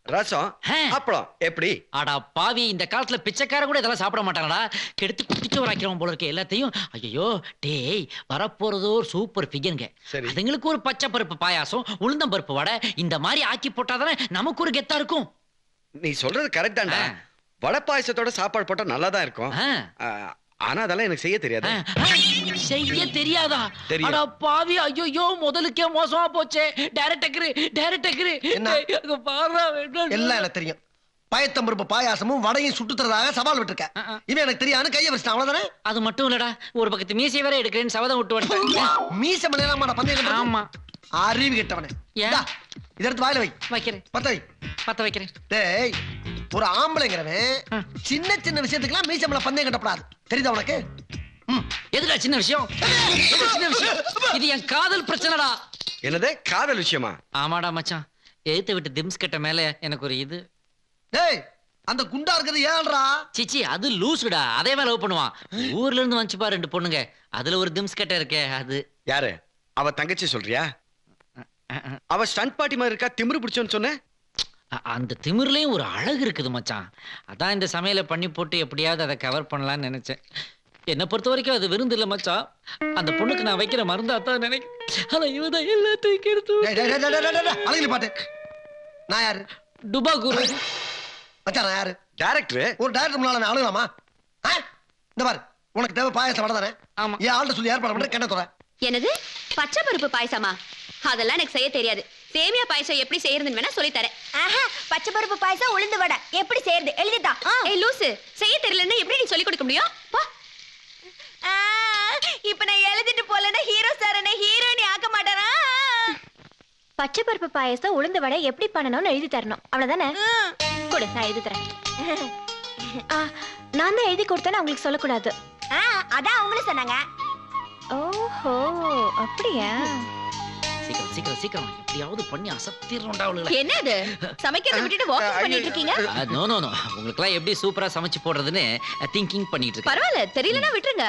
ரசம், அப்பளம். எப்படி? அடா பாவி, இந்த காலத்துல பிச்சைக்கார கூட இதெல்லாம் சாப்பிட மாட்டாங்கடா. கெடுத்து குடிச்சு வராக்கிறவன் போல இருக்க எல்லாத்தையும். ஐயோ டேய், வரப்போறதோ ஒரு சூப்பர் ஃபிகருங்க. அதுங்களுக்கு ஒரு பச்சை பருப்பு பாயாசம், உளுந்தம் பருப்பு வடை இந்த மாதிரி ஆக்கி போட்டாதானே நமக்கு ஒரு கெத்தா இருக்கும். நீ சொல்றது கரெக்ட் தான்டா. வடை பாயசத்தோட சாப்பாடு போட்டா நல்லா தான் இருக்கும். ஆனா அதெல்லாம் எனக்கு செய்ய தெரியாது. செய்ய தெரியாதா? தெரியும். அட பாவி, ஐயோ முதலுக்கே மோசமா போச்சே. டைரக்டர் அங்க பாறா வேண்டாம். எல்லாம் எனக்கு தெரியும். பயத்தம்பருப்பு பாயாசமும் வடையும் சுட்டு தரதாக சவால் விட்டுருக்கேன். இவன் எனக்கு தெரியாது, கையை வச்சிட்டான். அவ்வளவுதானே? அது மட்டும் இல்லடா, ஒரு பக்கத்து மீசை வேற எடுக்கிறேன்னு சபதம் விட்டு வந்துட்டேன். மீசை மலையாளமான பந்தயம். ஆமா, அறிவு கெட்டவனே. இத எடுத்து வாயில வைக்கிறேன். பத்த வைக்கிறேன். டேய், ஒரு ஆம்பளைங்கிறவன் சின்ன விஷயத்துக்குலாம் மீசை மலை பந்தயம் கட்டப்படாது. தெரியுதா உனக்கு? எதுடா சின்ன விஷயம்? இது என் காதல் பிரச்சனைடா. என்னது காதல் விஷயமா? ஆமாடா மச்சான், எழுத்து விட்டு திம்ஸ் கட்ட மேல எனக்கு ஒரு இது. டேய், அந்த குண்டா இருக்கிறது ஏன்டா? சிச்சி, அது லூசுடா. அதே மேல லவ் பண்ணுவான். ஊர்ல இருந்து வந்துச்சுப்பா 2 பொண்ணுங்க. அதுல ஒரு திம்ஸ் கட்ட இருக்கே, அது. யாரு? அவ தங்கச்சி சொல்றியா? அவ ஸ்டண்ட் பார்ட்டி மாதிரி இருக்கா, திமிரு பிடிச்சோன்னு சொன்ன. அந்த திமிர்லயும் ஒரு அழகு இருக்குது மச்சான். அதான் இந்த சமையலை பண்ணி போட்டு எப்படியாவது அதை கவர் பண்ணலாம்னு நினைச்சேன். என்ன பொறுத்த வரைக்கும் அது விருந்து இல்ல மச்சான். அந்த பொண்ணுக்கு நான் வைக்கிற மருந்தா தான் நினைக்கிறேன். ஆனா இவதான் எல்லாத்தையும் கெடுத்து. பாட்டு. நான் யாரு? டுபா குரு. மச்சான், நான் யாரு? டைரக்டர். ஒரு டைரக்டர் முன்னால நான் அழுகலாமா? இந்த பாரு, உனக்கு தேவை பாயாசம் வடை தானே? ஆமா. ஏன் ஆள்கிட்ட சொல்லி ஏற்பாடு பண்ற? கேட்ட தோற. என்னது பச்சை பருப்பு பாயசமா? அதெல்லாம் எனக்கு செய்ய தெரியாது. சேமியா பாயசம் எப்படி செய்யறதுன்னு வேணா சொல்லி தரேன். பச்சை பருப்பு பாயசம் உளுந்து வடை எப்படி செய்யறது எழுதிட்டா. ஏய் லூசு, செய்ய தெரியலன்னா எப்படி நீ சொல்லி கொடுக்க முடியும்? இப்ப நான் எழுதிட்டு போலன்னா ஹீரோ சார் என்ன ஹீரோயினி ஆக்க மாட்டாரா? பச்சை பருப்பு பாயசம் உளுந்து வடை எப்படி பண்ணணும்னு எழுதி தரணும், அவ்வளவுதானே? கொடு, நான் எழுதி தரேன். நான் தான் எழுதி கொடுத்தேன்னு அவங்களுக்கு சொல்லக்கூடாது. அதான் அவங்களும் சொன்னாங்க. ஓஹோ, அப்படியா? சீக்கிரம் எப்படியாவது பண்ணி அசத்திரணும்டா அவளுக்கு. என்னது சமைக்கிறத விட்டுட்டு வாக்கிங் பண்ணிட்டு இருக்கீங்க? நோ உங்களுக்கு எல்லாம் எப்படி சூப்பரா சமைச்சு போடுறதுன்னு திங்கிங் பண்ணிட்டு இருக்கேன். பரவாயில்ல, தெரியலனா விட்டுருங்க.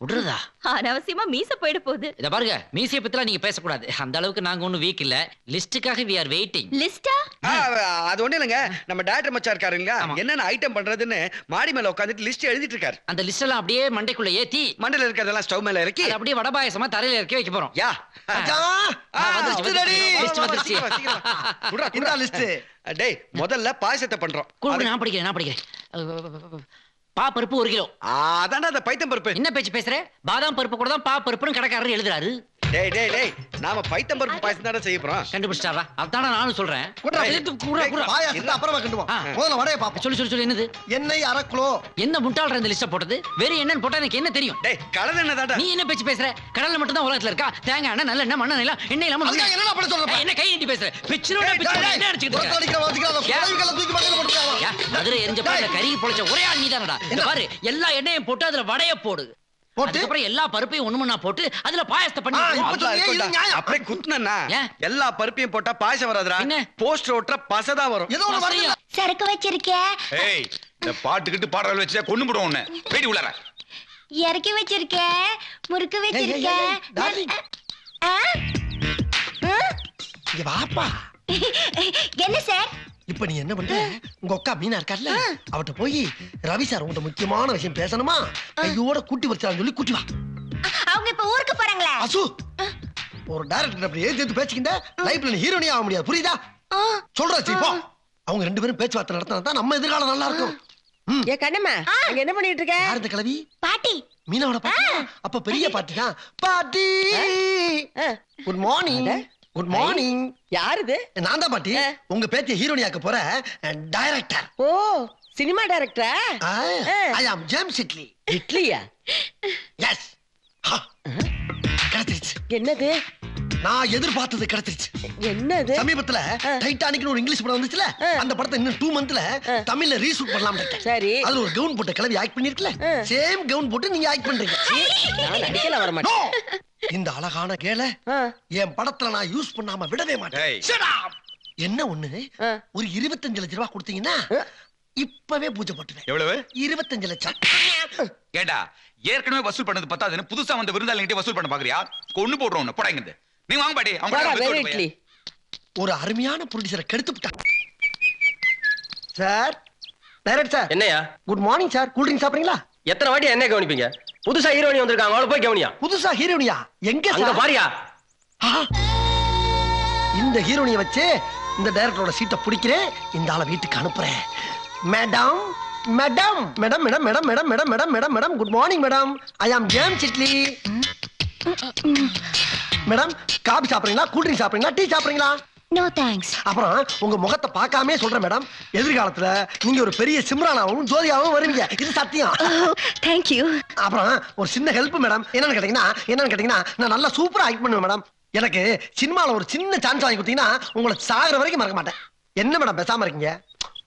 விடுறதா? அனாவசியமா மீச போயிட போகுது. இத பாருங்க, மீசைய பத்திலாம் நீங்க பேசக்கூடாது. அந்த அளவுக்கு நாங்க ஒண்ணும் வீக் இல்ல. லிஸ்டுக்காக we are waiting. லிஸ்டா? அது ஒண்ணு இல்லைங்க, நம்ம டைரக்டர் மச்சான் இருக்காருங்க, என்னென்ன ஐட்டம் பண்றதுன்னு மாடி மேல உட்காந்துட்டு லிஸ்ட் எழுதிட்டு இருக்காரு. அந்த லிஸ்ட் எல்லாம் அப்படியே மண்டைக்குள்ள ஏத்தி மண்டையில இருக்கிறதெல்லாம் ஸ்டவ் மேல இறக்கி அப்படியே வடபாயசமா தரையில இறக்கி வைக்க போறோம். யா டேய், முதல்ல பாயசத்தை பண்றோம். நான் படிக்கிறேன். பா பருப்பு 1 கிலோ. அதான்டா அந்த பைத்தம் பருப்பு. என்ன பேச்சு பேசுற? பாதாம் பருப்பு கூட தான் பா பருப்புன்னு கடைக்காரர் எழுதுறாரு. டேய் டேய் டேய், நாம பைத்தம் பருப்பு பாயசம் தான செய்ய போறோம். கண்டுபிடிச்சாரா? அதான நானும் சொல்றேன். பாயசத்தை அப்புறமா கிண்டுவோம். முதல்ல வடைய பாப்போம். சொல்லு என்னது? எண்ணெய் 1/2 கிலோ. என்ன முட்டாள்ற இந்த லிஸ்ட் போட்டது? வேற என்னன்னு போட்டா எனக்கு என்ன தெரியும்? டேய், கடல் எண்ணெய் தான்டா. நீ என்ன பேச்சு பேசுற? கடல்ல மட்டும் தான் உலகத்துல இருக்கா? தேங்காய் எண்ணெய், நல்லெண்ணெய், மண்ணெண்ணெய், எண்ணெய் இல்லாம என்னடா பண்ண சொல்ற? என்ன கை நீட்டி பேசுற? பிச்சரோட என்ன அடிச்சிட்டு இருக்க? மதுரை எரிஞ்ச பாருல கறி பொளிச்ச ஒரே ஆள் நீதானடா. இந்த பாரு, எல்லா எண்ணெயும் போட்டு அதுல வடைய போடு. அதுக்கப்புறம் எல்லா பருப்பையும் ஒண்ணுமண்ணா போட்டு அதுல பாயசத்தை பண்ணி அப்படியே குத்துனா எல்லா பருப்பையும் போட்டா பாயசம் வராதுடா. போஸ்டர் ஓட்டுற பசதா வரும். சரக்கு வச்சிருக்கேன். ஏய், இந்த பாட்டுக்கிட்டு பாடல் வச்சா கொன்னு போடுவோம் உன்னை. பேடி உள்ளற. இறக்கி வச்சிருக்கேன், முறுக்கு வச்சிருக்கேன். இங்க வாப்பா. என்ன சார்? இப்ப நீ என்ன பண்ற? உங்க அக்கா மீனா இருக்கார்ல, அவட்ட போய் ரவி சார் உங்கள்ட்ட முக்கியமான விஷயம் பேசணுமா, கையோட கூட்டி வச்சான்னு சொல்லி கூட்டி வா. அவங்க இப்ப ஊருக்கு போறாங்களா? அசு, ஒரு டைரக்டர் அப்படி ஏத்து பேசிக்கிட்ட லைஃப்ல நீ ஹீரோனியா ஆக முடியாது, புரியுதா? சொல்றாச்சு இப்போ. அவங்க 2 பேரும் பேச்சுவார்த்தை நடத்தினா தான் நம்ம எதிர்காலம் நல்லா இருக்கும். ஏ கண்ணம்மா, அங்க என்ன பண்ணிட்டு இருக்க? யார் இந்த கிழவி? பாட்டி. மீனாவோட பாட்டி. அப்ப பெரிய பாட்டி தான். பாட்டி, குட் மார்னிங். Good morning. யார் இது? நான் தான் பாட்டி, உங்க பேத்திய ஹீரோனியாக்க போற டைரக்டர். ஓ, சினிமா டைரக்டரா? ஐ அம் ஜேம்ஸ் இட்லி. இட்லியா? எஸ். கிடைச்சிருச்சு. என்னது? நான் எதிர்பார்த்தது கிடைச்சிருச்சு. என்னது? சமீபத்துல டைட்டானிக்னு ஒரு இங்கிலீஷ் படம் வந்துச்சுல, அந்த படத்தை இன்னும் 2 மந்த்ல தமிழ்ல ரீஷூட் பண்ணலாம். சரி. அது ஒரு கவுன் போட்ட கிளவி ஆக்ட் பண்ணிருக்கல, சேம் கவுன் போட்டு நீங்க ஆக்ட் பண்றீங்க. நான் நடிக்கல வர மாட்டேன். இந்த அழகான கேள என் படத்துல நான் யூஸ் பண்ணாம விடவே மாட்டேன். என்ன ஒண்ணு, ஒரு 25 லட்சம் ரூபாய் கொடுத்தீங்கன்னா இப்பவே பூஜை போட்டுவேன். எவ்வளவு? 25 லட்சம். ஏண்டா, ஏற்கனவே வசூல் பண்ணது பத்தாதுன்னு புதுசா வந்த விருந்தாளிகிட்ட வசூல் பண்ண பாக்குறியா? கொன்னு போடுறோம் போடாங்க. நீ வாங்க பாட்டி. அவங்க ஒரு அருமையான ப்ரொடியூசரை கெடுத்து விட்டாங்க சார். Director sir. என்னையா? Good morning sir. Cool drink சாப்பிடுறீங்களா? எத்தனை வாட்டி என்ன கவனிப்பீங்க? புதுசா ஹீரோனி வந்திருக்காங்க, அவளை போய் கவனியா. புதுசா ஹீரோனியா? எங்க அங்க பாரியா? இந்த ஹீரோனியை வச்சு இந்த டைரக்டரோட சீட்டை பிடிக்கிறேன், இந்த ஆளை வீட்டுக்கு அனுப்புறேன். Madam madam madam madam madam madam madam madam madam madam good morning madam. I am James Idli. Madam, coffee சாப்பிடுறீங்களா, கூல் ட்ரிங்க் சாப்பிடுறீங்களா, டீ சாப்பிடுறீங்களா? No thanks. அப்புறம் உங்க முகத்தை பார்க்காமே சொல்றேன் மேடம், எதிர்காலத்துல நீங்க ஒரு பெரிய சிம்ரானாவும் ஜோதியாவும் வருவீங்க, இது சத்தியம். Thank you. அப்புறம் ஒரு சின்ன ஹெல்ப் மேடம். என்னன்னு கேட்டீங்கன்னா நான் நல்லா சூப்பரா ஆக்ட் பண்ணுவேன் மேடம். எனக்கு சினிமால ஒரு சின்ன சான்ஸ் வாங்கி கொடுத்தீங்கன்னா உங்களை சாகுற வரைக்கும் மறக்க மாட்டேன். என்ன மேடம் பேசாம இருக்கீங்க?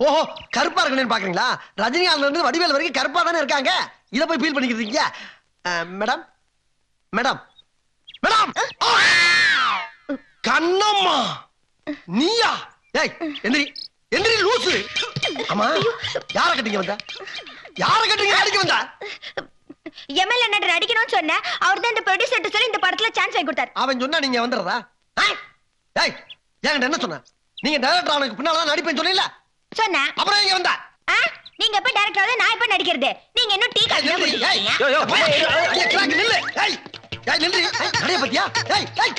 ஓஹோ, கருப்பா இருக்கணும்னு பாக்குறீங்களா? ரஜினிகாந்த்ல இருந்து வடிவேல் வரைக்கும் கருப்பா தானே இருக்காங்க. இத போய் ஃபீல் பண்ணிக்கிட்டு இருக்கீங்க மேடம். மேடம் மேடம் கண்ணம்மா, நீயா? ஏய், எந்திரி எந்திரி லூசு. ஆமா, யார கட்டிங்க வந்த? யார கட்டிங்க அடிக்க வந்த? எம்எல்ஏ நடிகர் நடிக்கணும்னு சொன்ன, அவர் தான் இந்த ப்ரொடியூசர்ட்ட சொல்லி இந்த படத்துல சான்ஸ் வாங்கி கொடுத்தார். அவன் சொன்னா நீங்க வந்துறதா? ஏய், என்கிட்ட என்ன சொன்ன? நீங்க டைரக்டர் ஆனதுக்கு பின்னால தான் நடிப்பேன்னு சொன்னீங்கல? சொன்னேன். அப்புறம் நீங்க வந்த? நீங்க எப்ப டைரக்டர் ஆனது, நான் எப்ப நடிக்கிறது? நீங்க இன்னும் டீ காஃபி குடிக்கிறீங்க. நில்லு. ஏய் ஏய் நில்லு. கடைய பத்தியா? ஏய் ஏய்,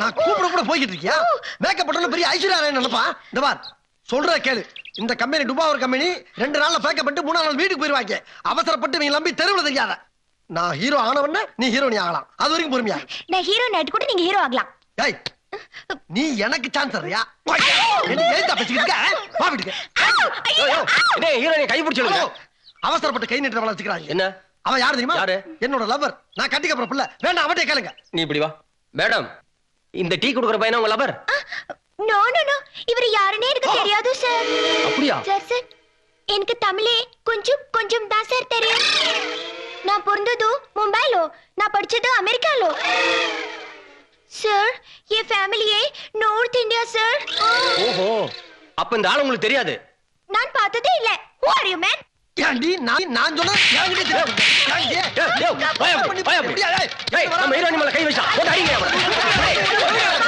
நான் கூப்பிட போய்கிட்டு இருக்கியா? மேக்கப் போட்டல பெரிய ஐஸ்வர்யா ராய் நினைப்பா. இந்த பார், சொல்ற கேளு. இந்த கம்பெனி டுபாவர் கம்பெனி 2 நாள்ல பேக்கப் பண்ணிட்டு 3 நாள் வீட்டுக்கு போயிருவாங்க. அவசரப்பட்டு நீங்க நம்பி தெருவுல தெரியாத. நான் ஹீரோ ஆனவன நீ ஹீரோனி ஆகலாம், அது வரைக்கும் பொறுமையா. நான் ஹீரோ நடிச்சு கூட நீங்க ஹீரோ ஆகலாம். ஏய், நீ எனக்கு சான்ஸ் தரியா? என்ன ஏண்டா பேசிக்கிட்டு இருக்க? வா வீட்டுக்கு. என்ன ஹீரோனி கை பிடிச்சிடுங்க. அவசரப்பட்டு கை நீட்டவள வச்சுக்கறாங்க. என்ன? அவ யார் தெரியுமா? யாரு? என்னோட லவர். நான் கட்டிக்க போற புள்ள. வேண்டாம், அவட்டே கேளுங்க. நீ இப்படி வா. மேடம், இந்த டீ குடுக்குற பையனா உங்க லவர்? நோ நோ நோ, இவர் யாருன்னே எனக்கு தெரியாது சார். அப்படியா? சார், எனக்கு தமிழே கொஞ்சம் கொஞ்சம் தான் சார் தெரியும். நான் பிறந்தது மும்பைலோ, நான் படிச்சது அமெரிக்காலோ. சார், என் ஃபேமிலியே நார்த் இந்தியா சார். ஓஹோ, அப்ப இந்த ஆளு உங்களுக்கு தெரியாது? நான் பார்த்ததே இல்ல. Who are you man? ஏண்டி நான் சொன்னேன் நம்ம ஹீரோயின் மேல கை வச்சா போட்டு அடிங்க அவனை.